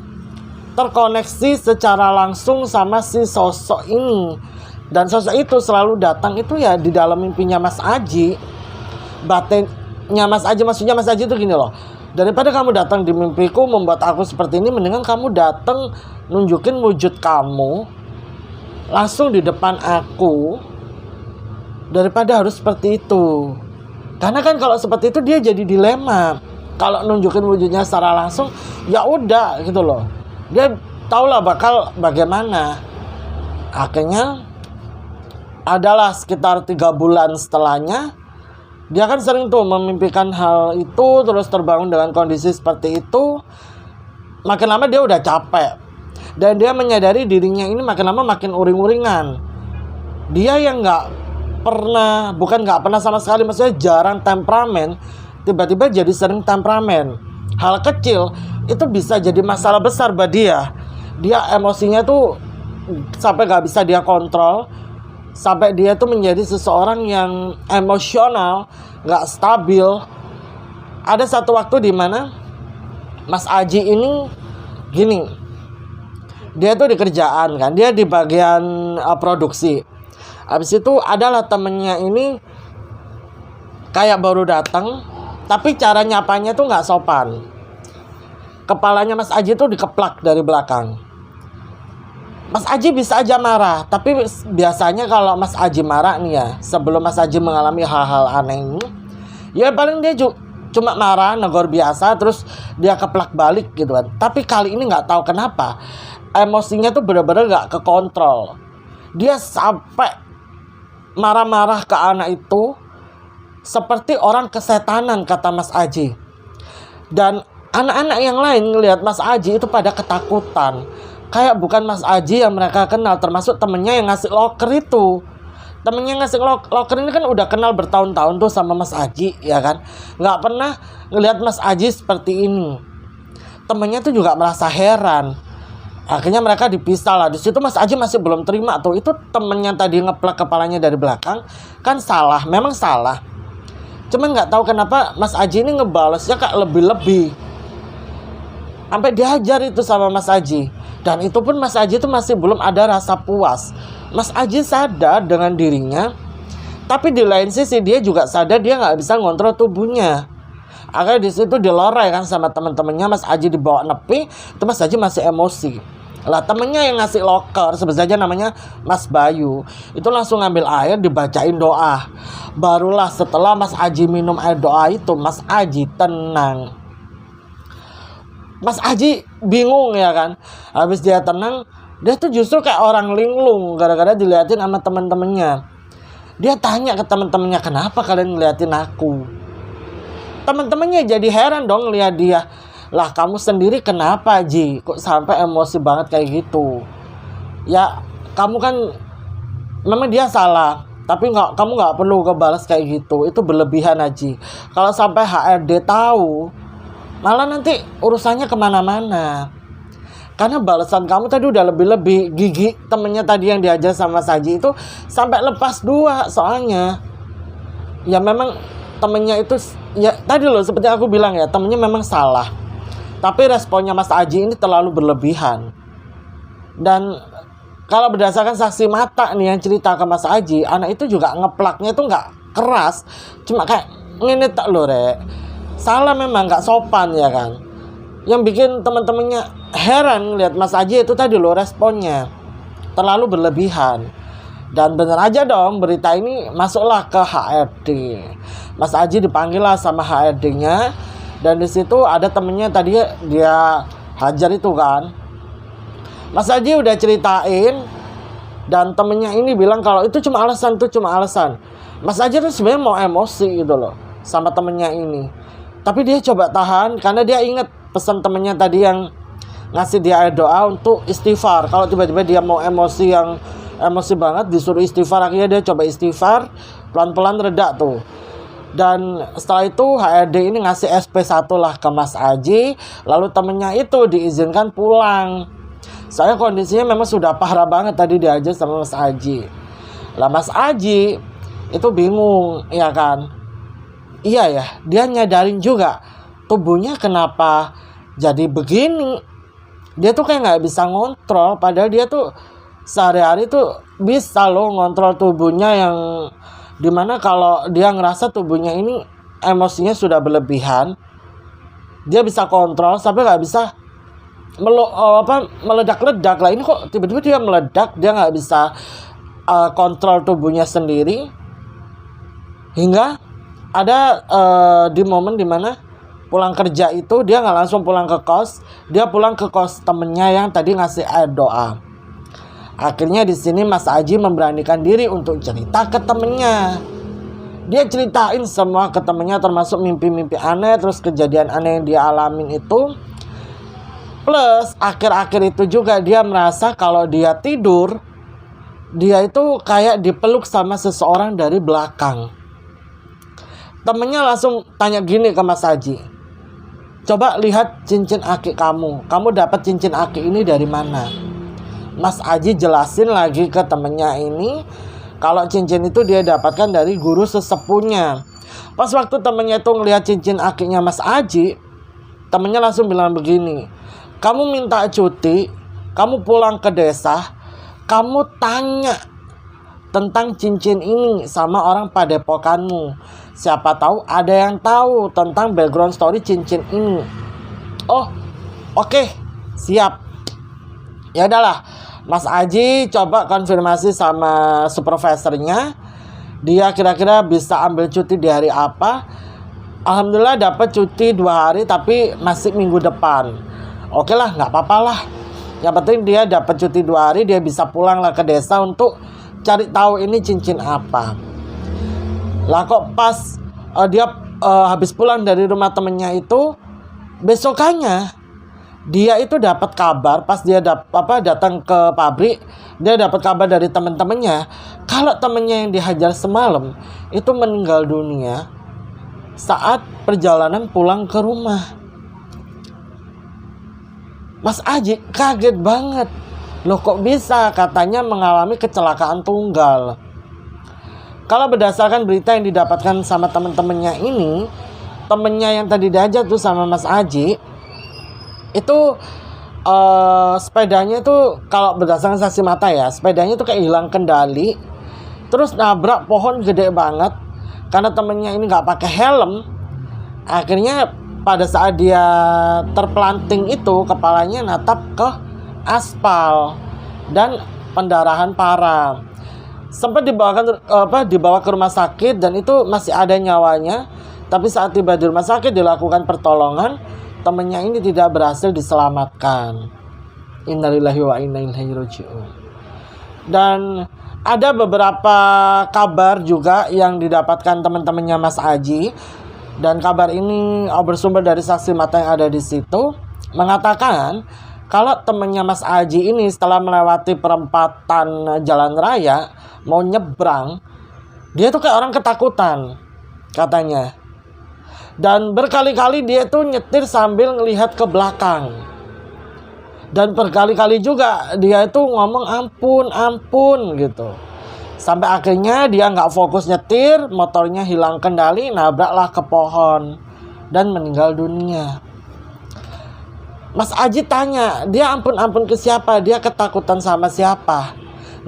[SPEAKER 1] terkoneksi secara langsung sama si sosok ini. Dan sosok itu selalu datang itu ya di dalam mimpinya Mas Aji. Batinnya Mas Aji, maksudnya Mas Aji itu gini loh. Daripada kamu datang di mimpiku membuat aku seperti ini, mendingan kamu datang nunjukin wujud kamu langsung di depan aku, daripada harus seperti itu. Karena kan kalau seperti itu dia jadi dilema. Kalau nunjukin wujudnya secara langsung, ya udah gitu loh. Dia tahulah bakal bagaimana. Akhirnya adalah sekitar 3 bulan setelahnya, dia kan sering tuh memimpikan hal itu, terus terbangun dengan kondisi seperti itu. Makin lama dia udah capek, dan dia menyadari dirinya ini makin lama makin uring-uringan. Dia yang bukan nggak pernah sama sekali, maksudnya jarang temperamen, tiba-tiba jadi sering temperamen. Hal kecil itu bisa jadi masalah besar buat dia. Dia emosinya tuh sampai nggak bisa dia kontrol, sampai dia tuh menjadi seseorang yang emosional, nggak stabil. Ada satu waktu di mana Mas Aji ini gini, dia tuh di kerjaan kan, dia di bagian produksi. Habis itu adalah temennya ini kayak baru datang, tapi cara nyapanya tuh nggak sopan. Kepalanya Mas Aji tuh dikeplak dari belakang. Mas Aji bisa aja marah, tapi biasanya kalau Mas Aji marah nih ya, sebelum Mas Aji mengalami hal-hal aneh ini, ya paling dia cuma marah, negor biasa, terus dia keplak balik gitu kan. Tapi kali ini nggak tahu kenapa, emosinya tuh benar-benar nggak kekontrol. Dia sampai marah-marah ke anak itu seperti orang kesetanan, kata Mas Aji. Dan anak-anak yang lain ngelihat Mas Aji itu pada ketakutan. Kayak bukan Mas Aji yang mereka kenal, termasuk temennya yang ngasih loker itu. Temennya yang ngasih loker ini kan udah kenal bertahun-tahun tuh sama Mas Aji, ya kan. Nggak pernah ngelihat Mas Aji seperti ini. Temennya tuh juga merasa heran. Akhirnya mereka dipisah lah. Di situ Mas Aji masih belum terima tuh. Itu temennya tadi ngeplak kepalanya dari belakang kan salah, memang salah. Cuman nggak tahu kenapa Mas Aji ini ngebalesnya kayak lebih-lebih. Sampai dihajar itu sama Mas Aji. Dan itu pun Mas Aji itu masih belum ada rasa puas. Mas Aji sadar dengan dirinya, tapi di lain sisi dia juga sadar dia nggak bisa ngontrol tubuhnya. Akhirnya di situ dilorai kan sama teman-temannya. Mas Aji dibawa nepi, itu Mas Aji masih emosi. Lah temennya yang ngasih loker, sebut saja namanya Mas Bayu, itu langsung ngambil air dibacain doa. Barulah setelah Mas Aji minum air doa itu, Mas Aji tenang. Mas Aji bingung ya kan. Habis dia tenang, dia tuh justru kayak orang linglung gara-gara diliatin sama teman-temannya. Dia tanya ke teman-temannya, kenapa kalian ngeliatin aku? Teman-temannya jadi heran dong lihat dia. Lah kamu sendiri kenapa Ji? Kok sampai emosi banget kayak gitu? Ya kamu kan memang dia salah, tapi kamu nggak perlu kebalas kayak gitu. Itu berlebihan Aji. Kalau sampai HRD tahu, malah nanti urusannya kemana-mana. Karena balasan kamu tadi udah lebih-lebih. Gigi temennya tadi yang diajar sama Saji itu sampai lepas dua soalnya. Ya memang temennya itu, ya tadi loh seperti aku bilang ya, temennya memang salah. Tapi responnya Mas Aji ini terlalu berlebihan. Dan kalau berdasarkan saksi mata nih yang cerita ke Mas Aji, anak itu juga ngeplaknya itu nggak keras, cuma kayak ngene tak loh rek. Salah memang, nggak sopan ya kan. Yang bikin teman-temannya heran lihat Mas Aji itu tadi loh responnya terlalu berlebihan. Dan bener aja dong berita ini masuklah ke HRD. Mas Aji dipanggil lah sama HRD-nya. Dan di situ ada temennya tadi dia hajar itu kan. Mas Aji udah ceritain, dan temennya ini bilang kalau itu cuma alasan, Mas Aji tuh sebenarnya mau emosi gitu loh sama temennya ini. Tapi dia coba tahan karena dia ingat pesan temennya tadi yang ngasih dia air doa untuk istighfar. Kalau tiba-tiba dia mau emosi yang emosi banget disuruh istighfar, akhirnya dia coba istighfar, pelan-pelan reda tuh. Dan setelah itu HRD ini ngasih SP1 lah ke Mas Aji. Lalu temennya itu diizinkan pulang. Saya kondisinya memang sudah parah banget tadi diajar sama Mas Aji. Lah Mas Aji itu bingung ya kan. Iya ya, dia nyadarin juga tubuhnya kenapa jadi begini. Dia tuh kayak gak bisa ngontrol. Padahal dia tuh sehari-hari tuh bisa loh ngontrol tubuhnya, yang dimana kalau dia ngerasa tubuhnya ini emosinya sudah berlebihan, dia bisa kontrol sampai nggak bisa meledak-ledak lah. Ini kok tiba-tiba dia meledak, dia nggak bisa kontrol tubuhnya sendiri, hingga ada di momen dimana pulang kerja itu dia nggak langsung pulang ke kos, dia pulang ke kos temennya yang tadi ngasih air doa. Akhirnya di sini Mas Aji memberanikan diri untuk cerita ke temennya. Dia ceritain semua ke temennya, termasuk mimpi-mimpi aneh, terus kejadian aneh yang dia alamin itu. Plus akhir-akhir itu juga dia merasa kalau dia tidur, dia itu kayak dipeluk sama seseorang dari belakang. Temennya langsung tanya gini ke Mas Aji, coba lihat cincin aki kamu dapat cincin aki ini dari mana? Mas Aji jelasin lagi ke temennya ini kalau cincin itu dia dapatkan dari guru sesepuhnya. Pas waktu temennya itu ngelihat cincin akinya Mas Aji, temennya langsung bilang begini, kamu minta cuti, kamu pulang ke desa, kamu tanya tentang cincin ini sama orang padepokanmu. Siapa tahu ada yang tahu tentang background story cincin ini. Oh, oke, siap. Ya udahlah, Mas Aji coba konfirmasi sama supervisornya, dia kira-kira bisa ambil cuti di hari apa. Alhamdulillah dapat cuti 2 hari, tapi masih minggu depan. Oke lah, nggak apa-apa lah. Yang penting dia dapat cuti 2 hari, dia bisa pulang lah ke desa untuk cari tahu ini cincin apa. Lah kok pas dia habis pulang dari rumah temennya itu, besokannya dia itu dapat kabar pas dia datang ke pabrik, dia dapat kabar dari teman-temannya kalau temennya yang dihajar semalam itu meninggal dunia saat perjalanan pulang ke rumah. Mas Aji kaget banget. Loh kok bisa? Katanya mengalami kecelakaan tunggal. Kalau berdasarkan berita yang didapatkan sama temen-temennya ini, temennya yang tadi diajak tuh sama Mas Aji, itu sepedanya tuh kalau berdasarkan saksi mata ya, sepedanya tuh kayak hilang kendali, terus nabrak pohon gede banget. Karena temennya ini nggak pakai helm, akhirnya pada saat dia terpelanting itu kepalanya natap ke aspal dan pendarahan parah. Sempat dibawa ke rumah sakit dan itu masih ada nyawanya. Tapi saat tiba di rumah sakit dilakukan pertolongan, temennya ini tidak berhasil diselamatkan. Innalillahi wa inna ilaihi raji'un. Dan ada beberapa kabar juga yang didapatkan teman-temannya Mas Aji. Dan kabar ini bersumber dari saksi mata yang ada di situ, mengatakan kalau temannya Mas Aji ini setelah melewati perempatan jalan raya mau nyebrang, dia tuh kayak orang ketakutan katanya. Dan berkali-kali dia tuh nyetir sambil ngelihat ke belakang. Dan berkali-kali juga dia itu ngomong ampun gitu. Sampai akhirnya dia nggak fokus nyetir, motornya hilang kendali, nabraklah ke pohon dan meninggal dunia. Mas Aji tanya, dia ampun ke siapa? Dia ketakutan sama siapa?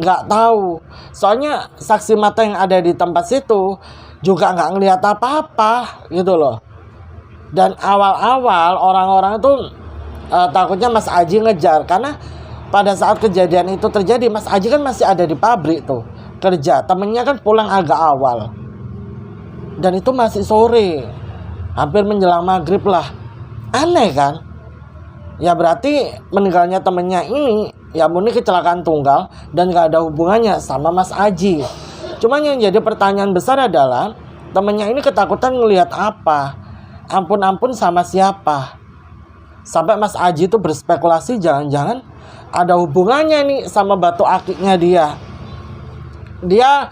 [SPEAKER 1] Nggak tahu. Soalnya saksi mata yang ada di tempat situ juga nggak ngelihat apa-apa gitu loh. Dan awal-awal orang-orang itu takutnya Mas Aji ngejar, karena pada saat kejadian itu terjadi Mas Aji kan masih ada di pabrik tuh kerja, temennya kan pulang agak awal dan itu masih sore, hampir menjelang maghrib lah. Aneh kan? Ya berarti meninggalnya temennya ini ya murni kecelakaan tunggal dan gak ada hubungannya sama Mas Aji. Cuman yang jadi pertanyaan besar adalah temennya ini ketakutan ngelihat apa? Ampun sama siapa? Sampai Mas Aji itu berspekulasi jangan-jangan ada hubungannya nih sama batu akiknya dia. Dia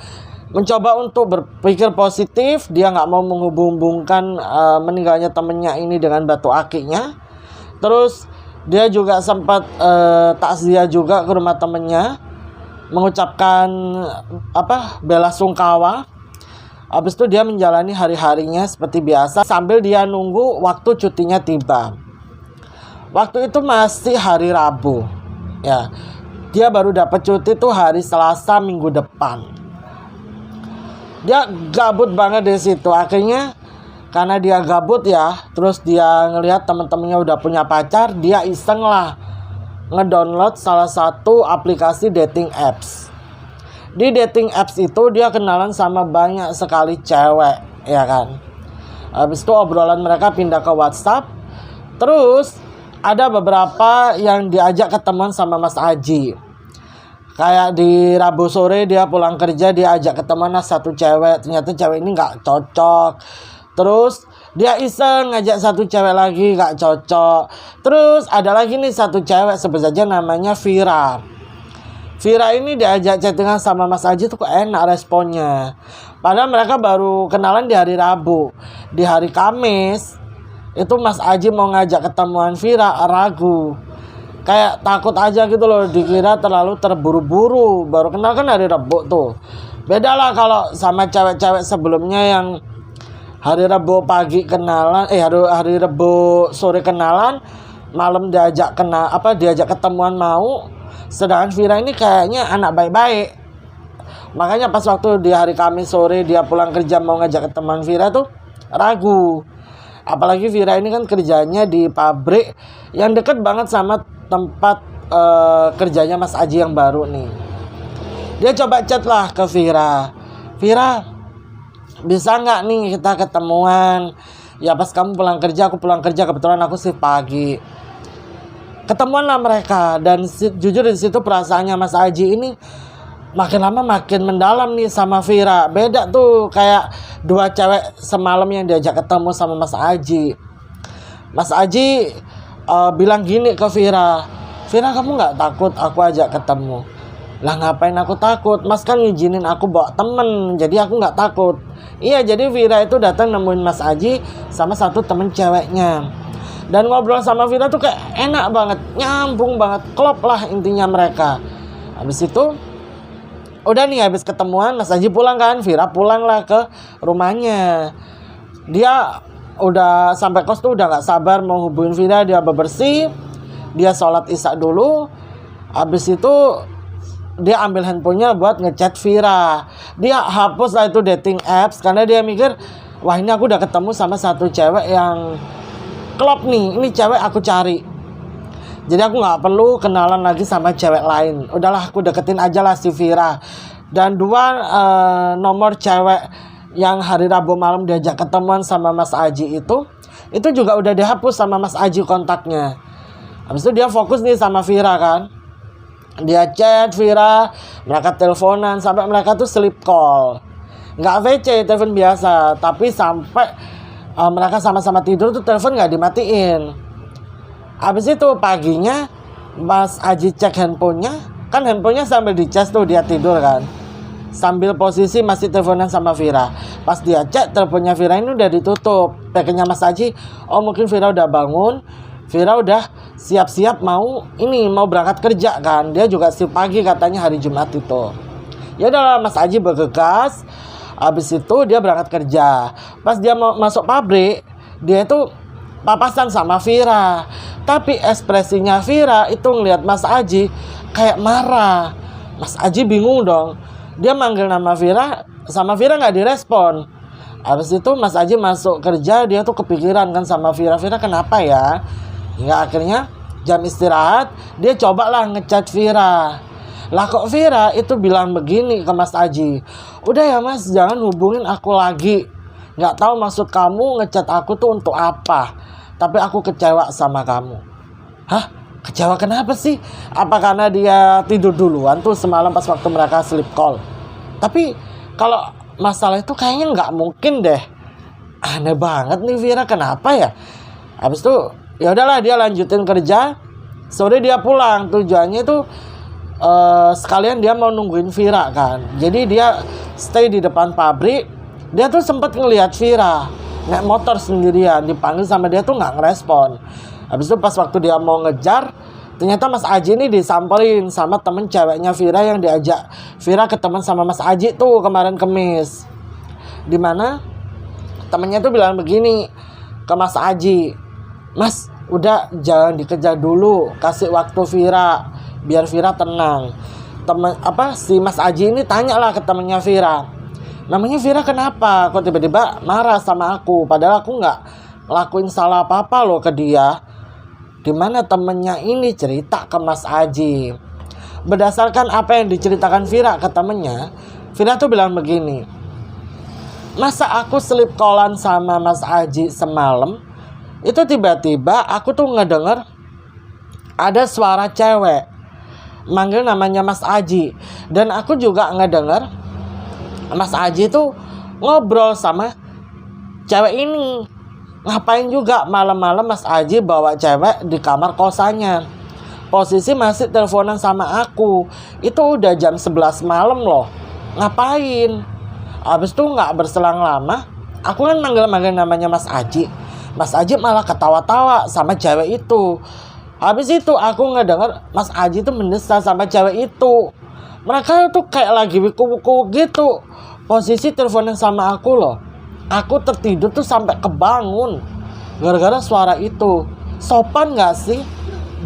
[SPEAKER 1] mencoba untuk berpikir positif, dia nggak mau menghubung-hubungkan meninggalnya temennya ini dengan batu akiknya. Terus dia juga sempat takziah juga ke rumah temennya, mengucapkan bela sungkawa. Habis itu dia menjalani hari-harinya seperti biasa sambil dia nunggu waktu cutinya tiba. Waktu itu masih hari Rabu, ya. Dia baru dapat cuti tuh hari Selasa minggu depan. Dia gabut banget di situ. Akhirnya karena dia gabut ya, terus dia ngelihat teman-temannya udah punya pacar, dia iseng lah ngedownload salah satu aplikasi dating apps. Di dating apps itu dia kenalan sama banyak sekali cewek, ya kan. Habis itu obrolan mereka pindah ke WhatsApp. Terus ada beberapa yang diajak ketemuan sama Mas Aji. Kayak di Rabu sore dia pulang kerja, dia ajak ketemuan satu cewek. Ternyata cewek ini gak cocok. Terus dia iseng ngajak satu cewek lagi, gak cocok. Terus ada lagi nih satu cewek, sebut saja namanya Vira. Vira ini diajak chattingan sama Mas Aji tuh kok enak responnya. Padahal mereka baru kenalan di hari Rabu. Di hari Kamis itu Mas Aji mau ngajak ketemuan Vira, ragu. Kayak takut aja gitu loh, dikira terlalu terburu-buru. Baru kenal kan hari Rabu tuh. Beda lah kalau sama cewek-cewek sebelumnya yang hari Rabu pagi kenalan, hari Rabu sore kenalan, malam diajak ketemuan mau. Sedangkan Vira ini kayaknya anak baik-baik. Makanya pas waktu di hari Kamis sore dia pulang kerja mau ngajak ketemuan Vira tuh ragu. Apalagi Vira ini kan kerjanya di pabrik yang deket banget sama tempat kerjanya Mas Aji yang baru nih. Dia coba chat lah ke Vira. Vira, bisa nggak nih kita ketemuan? Ya pas kamu pulang kerja, aku pulang kerja, kebetulan aku shift pagi. Ketemuan lah mereka, dan jujur di situ perasaannya Mas Aji ini makin lama makin mendalam nih sama Vira. Beda tuh kayak dua cewek semalam yang diajak ketemu sama Mas Aji. Mas Aji bilang gini ke Vira, Vira kamu nggak takut aku ajak ketemu? Lah ngapain aku takut? Mas kan ngizinin aku bawa temen, jadi aku nggak takut. Iya, jadi Vira itu datang nemuin Mas Aji sama satu temen ceweknya. Dan ngobrol sama Vira tuh kayak enak banget, nyambung banget, klop lah intinya mereka. Habis itu udah nih, habis ketemuan Mas Aji pulang kan, Vira pulang lah ke rumahnya. Dia udah sampai kos tuh udah nggak sabar mau hubungin Vira. Dia bebersih, dia sholat isya dulu. Habis itu dia ambil handphonenya buat ngechat Vira. Dia hapus lah itu dating apps karena dia mikir, wah ini aku udah ketemu sama satu cewek yang klop nih, ini cewek aku cari. Jadi aku nggak perlu kenalan lagi sama cewek lain. Udahlah aku deketin aja lah si Vira. Dan dua nomor cewek yang hari Rabu malam diajak ketemuan sama Mas Aji itu juga udah dihapus sama Mas Aji kontaknya. Habis itu dia fokus nih sama Vira kan. Dia chat Vira, mereka teleponan sampai mereka tuh sleep call. Nggak VC, telepon biasa, tapi sampai mereka sama-sama tidur tuh telepon nggak dimatiin. Habis itu paginya Mas Aji cek handphonenya, kan handphonenya sambil dicas tuh dia tidur kan, sambil posisi masih teleponan sama Vira. Pas dia cek teleponnya Vira ini udah ditutup. Pikirnya Mas Aji, oh mungkin Vira udah bangun, Vira udah siap-siap mau berangkat kerja kan. Dia juga shift pagi katanya hari Jumat itu. Ya udahlah Mas Aji bergegas. Habis itu dia berangkat kerja. Pas dia mau masuk pabrik, dia itu papasan sama Vira. Tapi ekspresinya Vira itu ngelihat Mas Aji kayak marah. Mas Aji bingung dong. Dia manggil nama Vira, sama Vira nggak direspon. Habis itu Mas Aji masuk kerja, dia tuh kepikiran kan sama Vira. Vira kenapa ya? Hingga akhirnya jam istirahat dia cobalah ngechat Vira. Lah kok Vira itu bilang begini ke Mas Aji, udah ya Mas jangan hubungin aku lagi. Gak tahu maksud kamu ngechat aku tuh untuk apa, tapi aku kecewa sama kamu. Hah? Kecewa kenapa sih? Apa karena dia tidur duluan tuh semalam pas waktu mereka sleep call? Tapi kalau masalah itu kayaknya nggak mungkin deh. Aneh banget nih Vira, kenapa ya? Habis itu ya udahlah dia lanjutin kerja. Sore dia pulang, tujuannya itu sekalian dia mau nungguin Vira kan. Jadi dia stay di depan pabrik. Dia tuh sempat ngelihat Vira naik motor sendirian, dipanggil sama dia tuh nggak ngerespon. Habis itu pas waktu dia mau ngejar, ternyata Mas Aji ini disamperin sama temen ceweknya Vira yang diajak Vira ketemuan sama Mas Aji tuh kemarin Kemis. Dimana temennya tuh bilang begini ke Mas Aji, Mas udah jangan dikejar dulu, kasih waktu Vira biar Vira tenang. Si Mas Aji ini tanyalah ke temennya Vira, namanya Vira kenapa kok tiba-tiba marah sama aku, padahal aku nggak ngelakuin salah apa-apa loh ke dia. Dimana temennya ini cerita ke Mas Aji. Berdasarkan apa yang diceritakan Vira ke temennya, Vira tuh bilang begini, masa aku sleep callan sama Mas Aji semalam, itu tiba-tiba aku tuh ngedenger ada suara cewek manggil namanya Mas Aji. Dan aku juga ngedenger Mas Aji tuh ngobrol sama cewek ini. Ngapain juga malam-malam Mas Aji bawa cewek di kamar kosannya, posisi masih teleponan sama aku. Itu udah jam 11 malam loh. Ngapain? Habis itu gak berselang lama, aku kan manggil-manggil namanya Mas Aji. Mas Aji malah ketawa-tawa sama cewek itu. Habis itu aku ngedenger Mas Aji tuh mendesah sama cewek itu. Mereka tuh kayak lagi wiku-wiku gitu, posisi teleponan sama aku loh. Aku tertidur tuh sampai kebangun gara-gara suara itu. Sopan gak sih?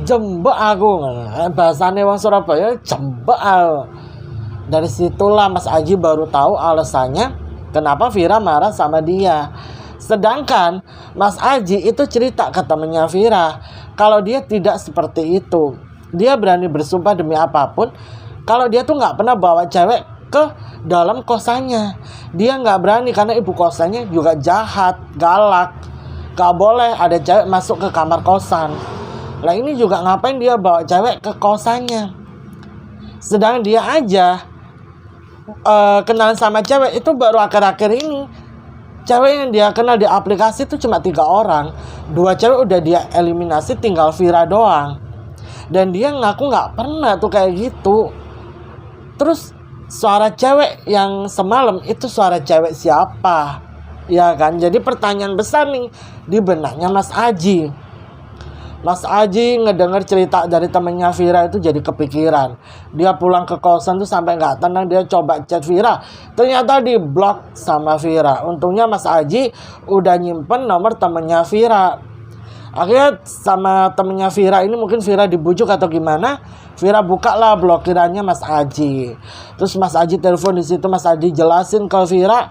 [SPEAKER 1] Jembek aku. Bahasanya wong Surabaya jembek. Dari situlah Mas Aji baru tahu alasannya kenapa Vira marah sama dia. Sedangkan Mas Aji itu cerita ke temennya Vira kalau dia tidak seperti itu. Dia berani bersumpah demi apapun kalau dia tuh gak pernah bawa cewek ke dalam kosannya. Dia nggak berani karena ibu kosannya juga jahat, galak. Gak boleh ada cewek masuk ke kamar kosan. Lah ini juga ngapain dia bawa cewek ke kosannya? Sedang dia aja kenalan sama cewek itu baru akhir-akhir ini. Cewek yang dia kenal di aplikasi itu cuma 3 orang. 2 cewek udah dia eliminasi, tinggal Vira doang. Dan dia ngaku nggak pernah tuh kayak gitu. Terus suara cewek yang semalam itu suara cewek siapa? Ya kan? Jadi pertanyaan besar nih di benaknya Mas Aji. Mas Aji ngedenger cerita dari temennya Vira itu jadi kepikiran. Dia pulang ke kosan tuh sampai nggak tenang, dia coba chat Vira. Ternyata di blok sama Vira. Untungnya Mas Aji udah nyimpen nomor temennya Vira. Akhirnya sama temennya Vira ini mungkin Vira dibujuk atau gimana, Vira buka lah blokirannya Mas Aji. Terus Mas Aji telepon di situ, Mas Aji jelasin ke Vira.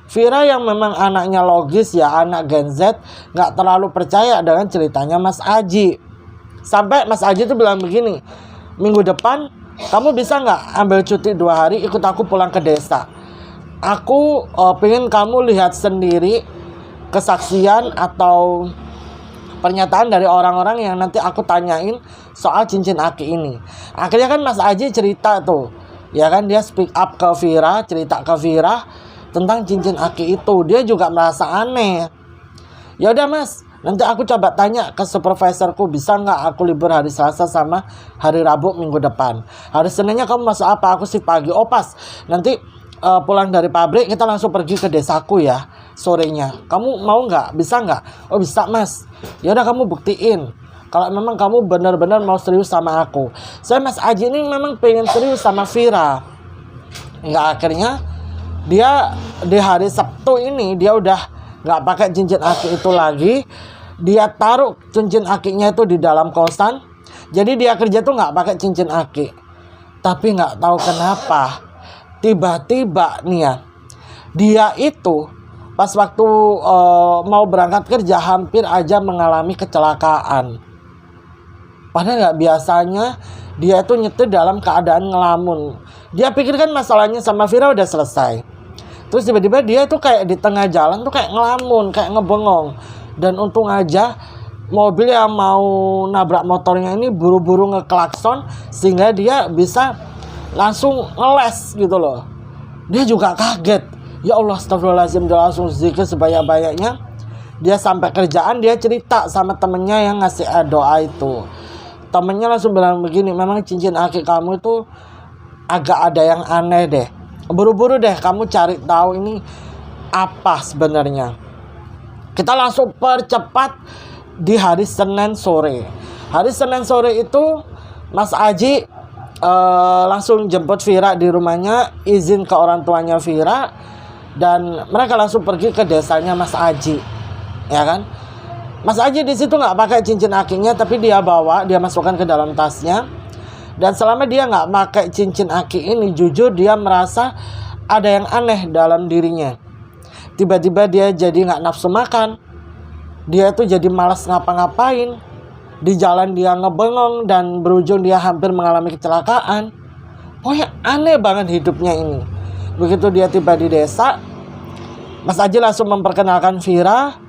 [SPEAKER 1] Vira yang memang anaknya logis ya, anak Gen Z, nggak terlalu percaya dengan ceritanya Mas Aji. Sampai Mas Aji tuh bilang begini, minggu depan kamu bisa nggak ambil cuti 2 hari ikut aku pulang ke desa. Aku pengen kamu lihat sendiri kesaksian atau pernyataan dari orang-orang yang nanti aku tanyain soal cincin aki ini. Akhirnya kan Mas Aji cerita tuh, ya kan, dia speak up ke Vira, cerita ke Vira tentang cincin aki itu. Dia juga merasa aneh. Ya udah Mas, nanti aku coba tanya ke supervisorku, bisa nggak aku libur hari Selasa sama hari Rabu minggu depan. Hari Seninnya kamu masuk apa? Aku sih pagi. Oh pas, nanti pulang dari pabrik kita langsung pergi ke desaku ya sorenya. Kamu mau nggak? Bisa nggak? Oh bisa Mas. Ya udah kamu buktiin kalau memang kamu benar-benar mau serius sama aku. Saya Mas Aji ini memang pengen serius sama Vira. Hingga akhirnya dia di hari Sabtu ini dia udah nggak pakai cincin aki itu lagi. Dia taruh cincin akinya itu di dalam kosan. Jadi dia kerja tuh nggak pakai cincin aki. Tapi nggak tahu kenapa tiba-tiba nih ya, dia itu pas waktu mau berangkat kerja hampir aja mengalami kecelakaan. Padahal nggak biasanya dia itu nyetir dalam keadaan ngelamun. Dia pikir kan masalahnya sama Vira udah selesai. Terus tiba-tiba dia tuh kayak di tengah jalan tuh kayak ngelamun, kayak ngebengong. Dan untung aja mobil yang mau nabrak motornya ini buru-buru ngeklakson sehingga dia bisa langsung ngeles gitu loh. Dia juga kaget. Ya Allah, astagfirullahaladzim. Dia langsung zikir sebanyak-banyaknya. Dia sampai kerjaan, dia cerita sama temennya yang ngasih doa itu. Temennya langsung bilang begini, memang cincin aki kamu itu agak ada yang aneh deh. Buru-buru deh kamu cari tahu ini apa sebenarnya. Kita langsung percepat di hari Senin sore. Hari Senin sore itu Mas Aji langsung jemput Vira di rumahnya, izin ke orang tuanya Vira, dan mereka langsung pergi ke desanya Mas Aji, ya kan? Mas Aji di situ nggak pakai cincin akinya, tapi dia bawa, dia masukkan ke dalam tasnya. Dan selama dia nggak pakai cincin aki ini, jujur dia merasa ada yang aneh dalam dirinya. Tiba-tiba dia jadi nggak nafsu makan, dia tuh jadi malas ngapa-ngapain. Di jalan dia ngebengong dan berujung dia hampir mengalami kecelakaan. Pokoknya aneh banget hidupnya ini. Begitu dia tiba di desa, Mas Aji langsung memperkenalkan Vira.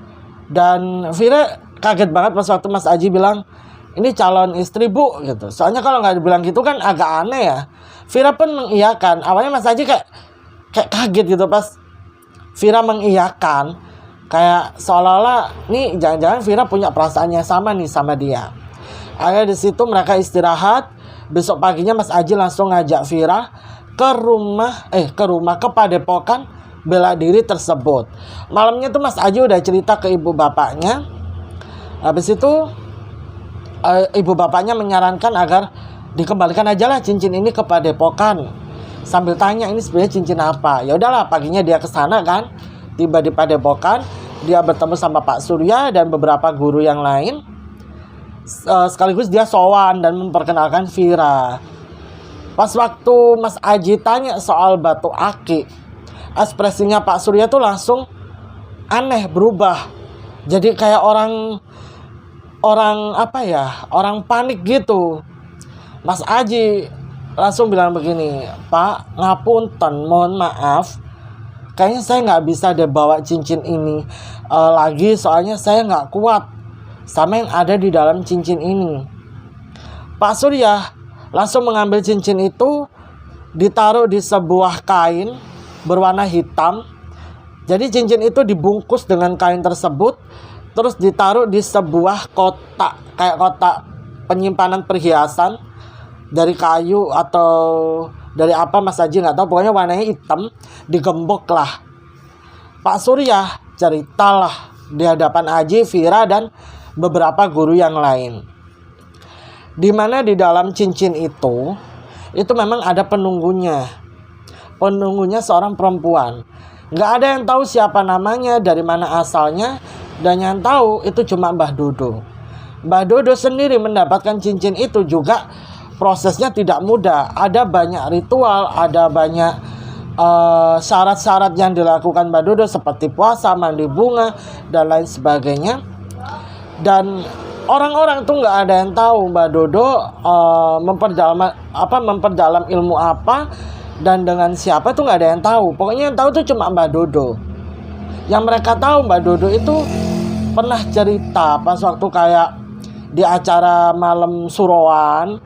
[SPEAKER 1] Dan Vira kaget banget pas waktu Mas Aji bilang, ini calon istri bu gitu. Soalnya kalau nggak dibilang gitu kan agak aneh ya. Vira pun mengiyakan. Awalnya Mas Aji kayak kaget gitu pas Vira mengiyakan. Kayak seolah-olah nih jangan-jangan Vira punya perasaannya sama nih sama dia. Akhirnya di situ mereka istirahat. Besok paginya Mas Aji langsung ngajak Vira ke rumah ke padepokan bela diri tersebut. Malamnya tuh Mas Aji udah cerita ke ibu bapaknya. Habis itu ibu bapaknya menyarankan agar dikembalikan aja lah cincin ini ke padepokan. Sambil tanya ini sebenarnya cincin apa. Ya udahlah, paginya dia ke sana kan. Tiba di padepokan, dia bertemu sama Pak Surya dan beberapa guru yang lain. Sekaligus dia sowan dan memperkenalkan Vira. Pas waktu Mas Aji tanya soal batu aki, ekspresinya Pak Surya tuh langsung aneh, berubah. Jadi kayak orang panik gitu. Mas Aji langsung bilang begini, Pak, ngapunten, mohon maaf. Kayaknya saya nggak bisa deh bawa cincin ini lagi, soalnya saya nggak kuat sama yang ada di dalam cincin ini. Pak Surya langsung mengambil cincin itu, ditaruh di sebuah kain berwarna hitam. Jadi cincin itu dibungkus dengan kain tersebut, terus ditaruh di sebuah kotak, kayak kotak penyimpanan perhiasan dari kayu atau dari apa Mas Aji nggak tahu, pokoknya warnanya hitam. Digembok lah. Pak Surya ceritalah di hadapan Aji, Vira, dan beberapa guru yang lain, dimana di dalam cincin itu memang ada penunggunya seorang perempuan. Nggak ada yang tahu siapa namanya, dari mana asalnya, dan yang tahu itu cuma Mbah Dodo. Mbah Dodo sendiri mendapatkan cincin itu juga prosesnya tidak mudah. Ada banyak ritual, ada banyak syarat-syarat yang dilakukan Mbah Dodo seperti puasa, mandi bunga, dan lain sebagainya. Dan orang-orang tuh nggak ada yang tahu Mbah Dodo memperdalam ilmu apa dan dengan siapa tuh nggak ada yang tahu. Pokoknya yang tahu tuh cuma Mbah Dodo. Yang mereka tahu Mbah Dodo itu pernah cerita pas waktu kayak di acara malam suroan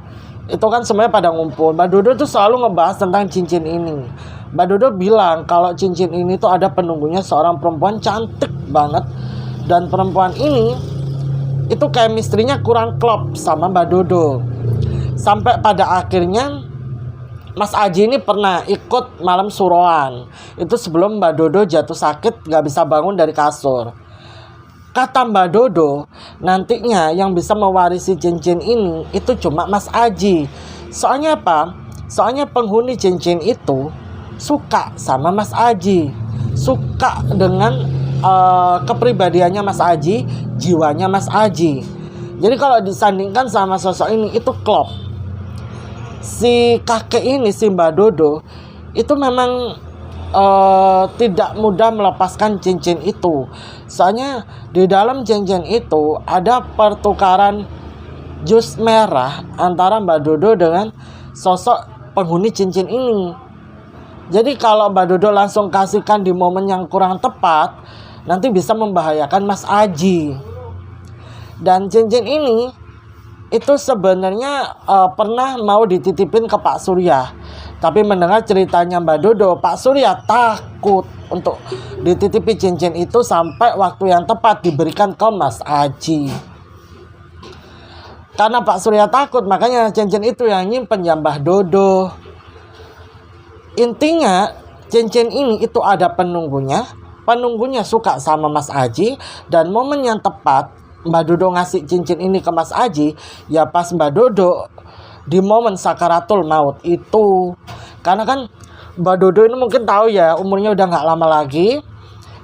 [SPEAKER 1] itu kan semuanya pada ngumpul. Mbah Dodo tuh selalu ngebahas tentang cincin ini. Mbah Dodo bilang kalau cincin ini tuh ada penunggunya seorang perempuan cantik banget, dan perempuan ini itu chemistry-nya kurang klop sama Mbah Dodo. Sampai pada akhirnya Mas Aji ini pernah ikut malam suroan. Itu sebelum Mbah Dodo jatuh sakit, gak bisa bangun dari kasur. Kata Mbah Dodo, nantinya yang bisa mewarisi cincin ini itu cuma Mas Aji. Soalnya apa? Soalnya penghuni cincin itu suka sama Mas Aji, suka dengan kepribadiannya Mas Aji, jiwanya Mas Aji. Jadi kalau disandingkan sama sosok ini itu klop. Si kakek ini, si Mbah Dodo, itu memang tidak mudah melepaskan cincin itu. Soalnya di dalam cincin itu ada pertukaran jus merah antara Mbah Dodo dengan sosok penghuni cincin ini. Jadi kalau Mbah Dodo langsung kasihkan di momen yang kurang tepat, nanti bisa membahayakan Mas Aji. Dan cincin ini itu sebenarnya pernah mau dititipin ke Pak Surya. Tapi mendengar ceritanya Mbah Dodo, Pak Surya takut untuk dititipi cincin itu sampai waktu yang tepat diberikan ke Mas Aji. Karena Pak Surya takut, makanya cincin itu yang nyimpen ya Mbah Dodo. Intinya cincin ini itu ada penunggunya. Penunggunya suka sama Mas Aji, dan momen yang tepat Mbah Dodo ngasih cincin ini ke Mas Aji ya pas Mbah Dodo di momen sakaratul maut itu. Karena kan Mbah Dodo ini mungkin tahu ya umurnya udah gak lama lagi.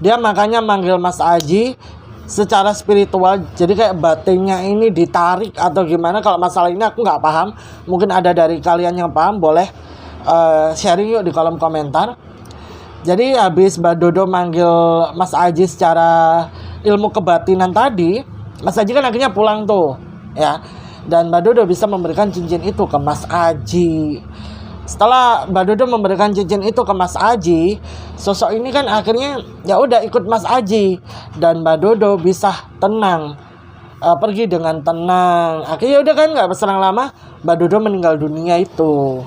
[SPEAKER 1] Dia makanya manggil Mas Aji secara spiritual. Jadi kayak batinnya ini ditarik atau gimana. Kalau masalah ini aku gak paham. Mungkin ada dari kalian yang paham, boleh sharing yuk di kolom komentar. Jadi habis Mbah Dodo manggil Mas Aji secara ilmu kebatinan tadi, Mas Aji kan akhirnya pulang tuh ya. Dan Mbah Dodo bisa memberikan cincin itu ke Mas Aji. Setelah Mbah Dodo memberikan cincin itu ke Mas Aji, sosok ini kan akhirnya ya udah ikut Mas Aji, dan Mbah Dodo bisa tenang, pergi dengan tenang. Akhirnya udah kan nggak berselang lama Mbah Dodo meninggal dunia itu.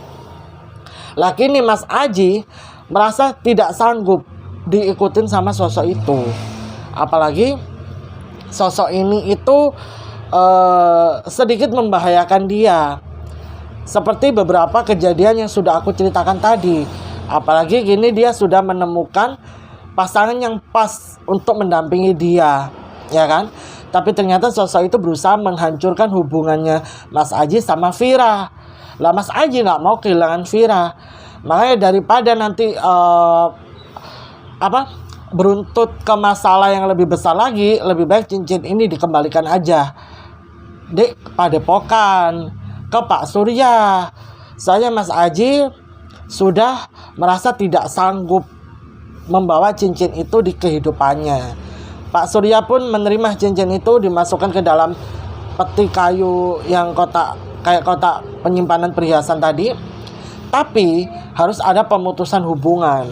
[SPEAKER 1] Lah kini Mas Aji merasa tidak sanggup diikutin sama sosok itu. Apalagi sosok ini itu sedikit membahayakan dia. Seperti beberapa kejadian yang sudah aku ceritakan tadi. Apalagi gini dia sudah menemukan pasangan yang pas untuk mendampingi dia, ya kan? Tapi ternyata sosok itu berusaha menghancurkan hubungannya Mas Aji sama Vira. Lah Mas Aji nggak mau kehilangan Vira. Makanya daripada nanti beruntut ke masalah yang lebih besar lagi, lebih baik cincin ini dikembalikan aja di Padepokan ke Pak Surya. Saya Mas Aji sudah merasa tidak sanggup membawa cincin itu di kehidupannya. Pak Surya pun menerima cincin itu dimasukkan ke dalam peti kayu yang kayak kotak penyimpanan perhiasan tadi. Tapi harus ada pemutusan hubungan.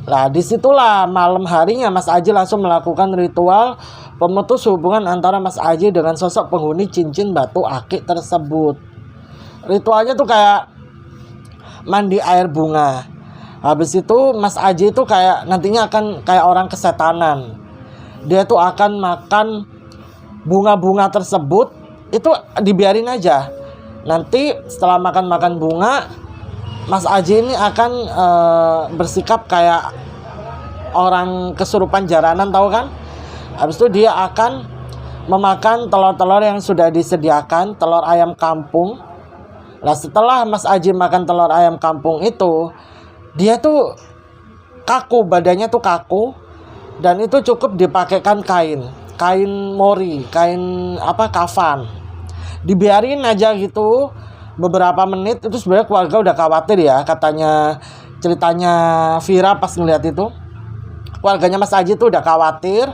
[SPEAKER 1] Nah disitulah malam harinya Mas Aji langsung melakukan ritual pemutus hubungan antara Mas Aji dengan sosok penghuni cincin batu akik tersebut. Ritualnya tuh kayak mandi air bunga. Habis itu Mas Aji itu kayak nantinya akan kayak orang kesetanan. Dia tuh akan makan bunga-bunga tersebut, itu dibiarin aja. Nanti setelah makan bunga, Mas Aji ini akan bersikap kayak orang kesurupan jaranan, tahu kan? Habis itu dia akan memakan telur-telur yang sudah disediakan, telur ayam kampung. Nah, setelah Mas Aji makan telur ayam kampung itu, dia tuh kaku, badannya tuh kaku, dan itu cukup dipakaikan kain mori, kain kafan. Dibiarin aja gitu beberapa menit. Itu sebenarnya keluarga udah khawatir ya, katanya ceritanya Vira pas ngeliat itu. Keluarganya Mas Aji tuh udah khawatir,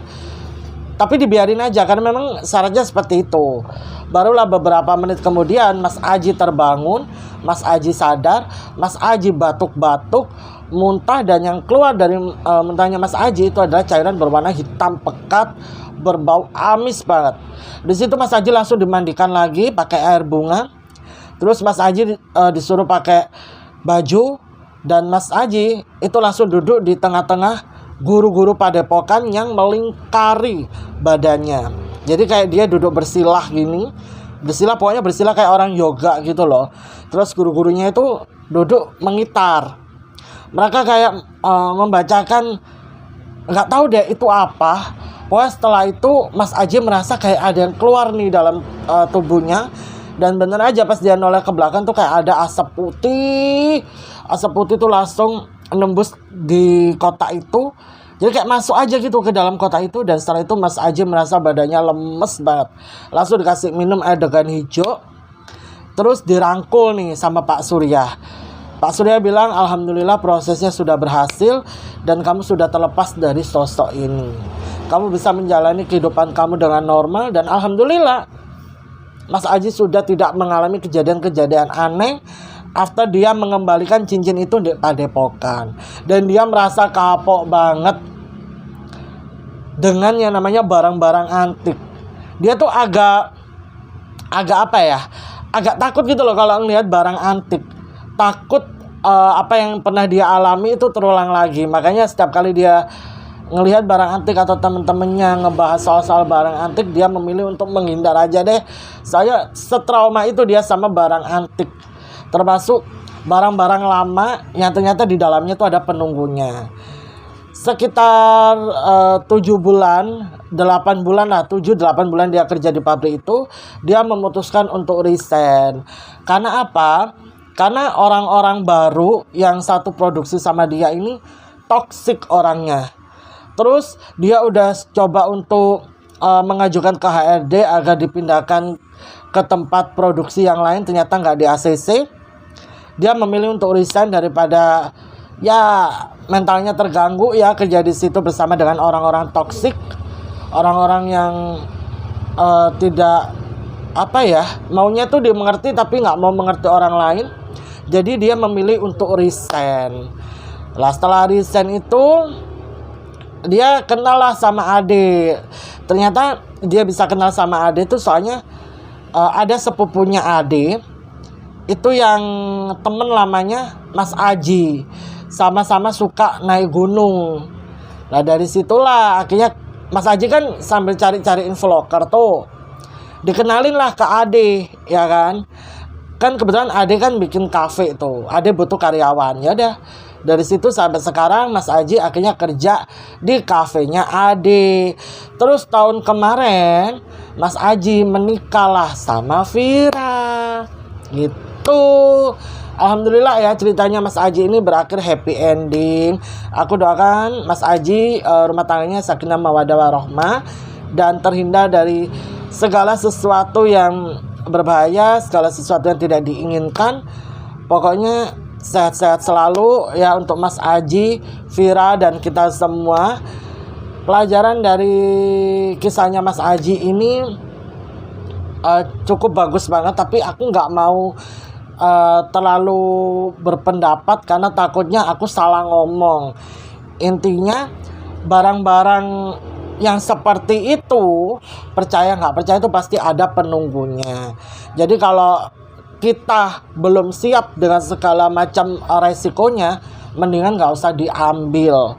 [SPEAKER 1] tapi dibiarin aja karena memang syaratnya seperti itu. Barulah beberapa menit kemudian Mas Aji terbangun, Mas Aji sadar, Mas Aji batuk-batuk, muntah, dan yang keluar dari muntahnya Mas Aji itu adalah cairan berwarna hitam pekat, berbau amis banget. Di situ Mas Aji langsung dimandikan lagi pakai air bunga. Terus Mas Aji disuruh pakai baju, dan Mas Aji itu langsung duduk di tengah-tengah guru-guru padepokan yang melingkari badannya. Jadi kayak dia duduk bersilah gini. Pokoknya bersilah kayak orang yoga gitu loh. Terus guru-gurunya itu duduk mengitar. Mereka kayak membacakan, nggak tahu deh itu apa. Pokoknya setelah itu Mas Aji merasa kayak ada yang keluar nih dalam tubuhnya. Dan bener aja pas dia noleh ke belakang tuh kayak ada asap putih. Asap putih tuh langsung nembus di kotak itu. Jadi kayak masuk aja gitu ke dalam kotak itu. Dan setelah itu Mas Aji merasa badannya lemes banget. Langsung dikasih minum air degan hijau. Terus dirangkul nih sama Pak Surya. Pak Surya bilang, alhamdulillah prosesnya sudah berhasil dan kamu sudah terlepas dari sosok ini. Kamu bisa menjalani kehidupan kamu dengan normal, dan alhamdulillah Mas Aji sudah tidak mengalami kejadian-kejadian aneh after dia mengembalikan cincin itu di padepokan. Dan dia merasa kapok banget dengan yang namanya barang-barang antik. Dia tuh agak apa ya, agak takut gitu loh kalau ngelihat barang antik. Takut apa yang pernah dia alami itu terulang lagi. Makanya setiap kali dia ngelihat barang antik atau temen-temennya ngebahas soal barang antik, dia memilih untuk menghindar aja deh. Saya setrauma itu dia sama barang antik, termasuk barang-barang lama yang ternyata di dalamnya tuh ada penunggunya. Sekitar 7 bulan, 8 bulan lah, 7-8 bulan dia kerja di pabrik itu, dia memutuskan untuk resign. Karena apa? Karena orang-orang baru yang satu produksi sama dia ini toksik orangnya. Terus dia udah coba untuk mengajukan ke HRD agar dipindahkan ke tempat produksi yang lain, ternyata nggak di ACC. Dia memilih untuk resign daripada ya mentalnya terganggu ya kerja di situ bersama dengan orang-orang toksik, orang-orang yang tidak maunya tuh dimengerti tapi nggak mau mengerti orang lain. Jadi dia memilih untuk resign. Lah setelah resign itu dia kenal lah sama Ade. Ternyata dia bisa kenal sama Ade itu soalnya ada sepupunya Ade itu yang temen lamanya Mas Aji, sama-sama suka naik gunung. Nah dari situlah akhirnya Mas Aji kan sambil cari-cari vlogger tuh dikenalin lah ke Ade, ya kan. Kan kebetulan Ade kan bikin kafe tuh, Ade butuh karyawan. Ya udah, dari situ sampai sekarang Mas Aji akhirnya kerja di kafenya Ade. Terus tahun kemarin Mas Aji menikah lah sama Vira gitu. Alhamdulillah ya ceritanya Mas Aji ini berakhir happy ending. Aku doakan Mas Aji rumah tangganya sakinah mawaddah warahmah dan terhindar dari segala sesuatu yang berbahaya, segala sesuatu yang tidak diinginkan. Pokoknya sehat-sehat selalu ya untuk Mas Aji, Vira, dan kita semua. Pelajaran dari kisahnya Mas Aji ini cukup bagus banget, tapi aku nggak mau terlalu berpendapat karena takutnya aku salah ngomong. Intinya barang-barang yang seperti itu, percaya nggak percaya itu pasti ada penunggunya. Jadi kalau kita belum siap dengan segala macam resikonya, mendingan gak usah diambil.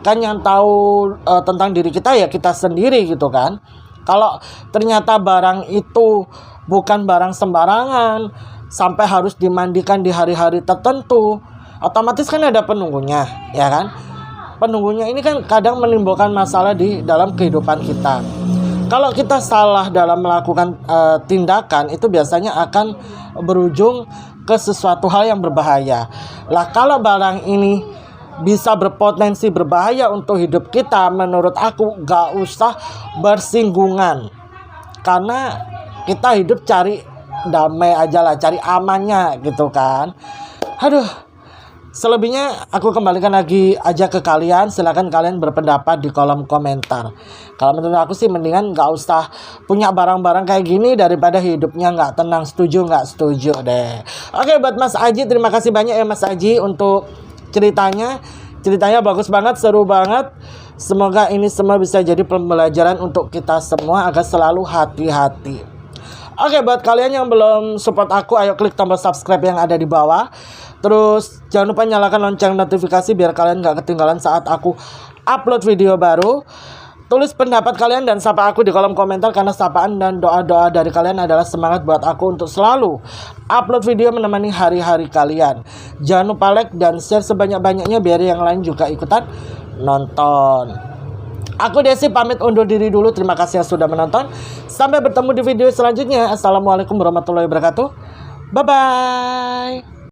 [SPEAKER 1] Kan yang tahu tentang diri kita ya kita sendiri gitu kan. Kalau ternyata barang itu bukan barang sembarangan, sampai harus dimandikan di hari-hari tertentu, otomatis kan ada penunggunya, ya kan? Penunggunya ini kan kadang menimbulkan masalah di dalam kehidupan kita. Kalau kita salah dalam melakukan tindakan, itu biasanya akan berujung ke sesuatu hal yang berbahaya. Lah kalau barang ini bisa berpotensi berbahaya untuk hidup kita, menurut aku gak usah bersinggungan. Karena kita hidup cari damai aja lah, cari amannya gitu kan. Aduh, selebihnya aku kembalikan lagi aja ke kalian. Silakan kalian berpendapat di kolom komentar. Kalau menurut aku sih mendingan gak usah punya barang-barang kayak gini daripada hidupnya gak tenang. Setuju gak setuju deh. Oke, buat Mas Aji, terima kasih banyak ya Mas Aji untuk ceritanya bagus banget, seru banget. Semoga ini semua bisa jadi pembelajaran untuk kita semua agar selalu hati-hati. Oke, buat kalian yang belum support aku, ayo klik tombol subscribe yang ada di bawah. Terus jangan lupa nyalakan lonceng notifikasi biar kalian gak ketinggalan saat aku upload video baru. Tulis pendapat kalian dan sapa aku di kolom komentar, karena sapaan dan doa-doa dari kalian adalah semangat buat aku untuk selalu upload video menemani hari-hari kalian. Jangan lupa like dan share sebanyak-banyaknya biar yang lain juga ikutan nonton. Aku Desi pamit undur diri dulu. Terima kasih yang sudah menonton. Sampai bertemu di video selanjutnya. Assalamualaikum warahmatullahi wabarakatuh. Bye-bye.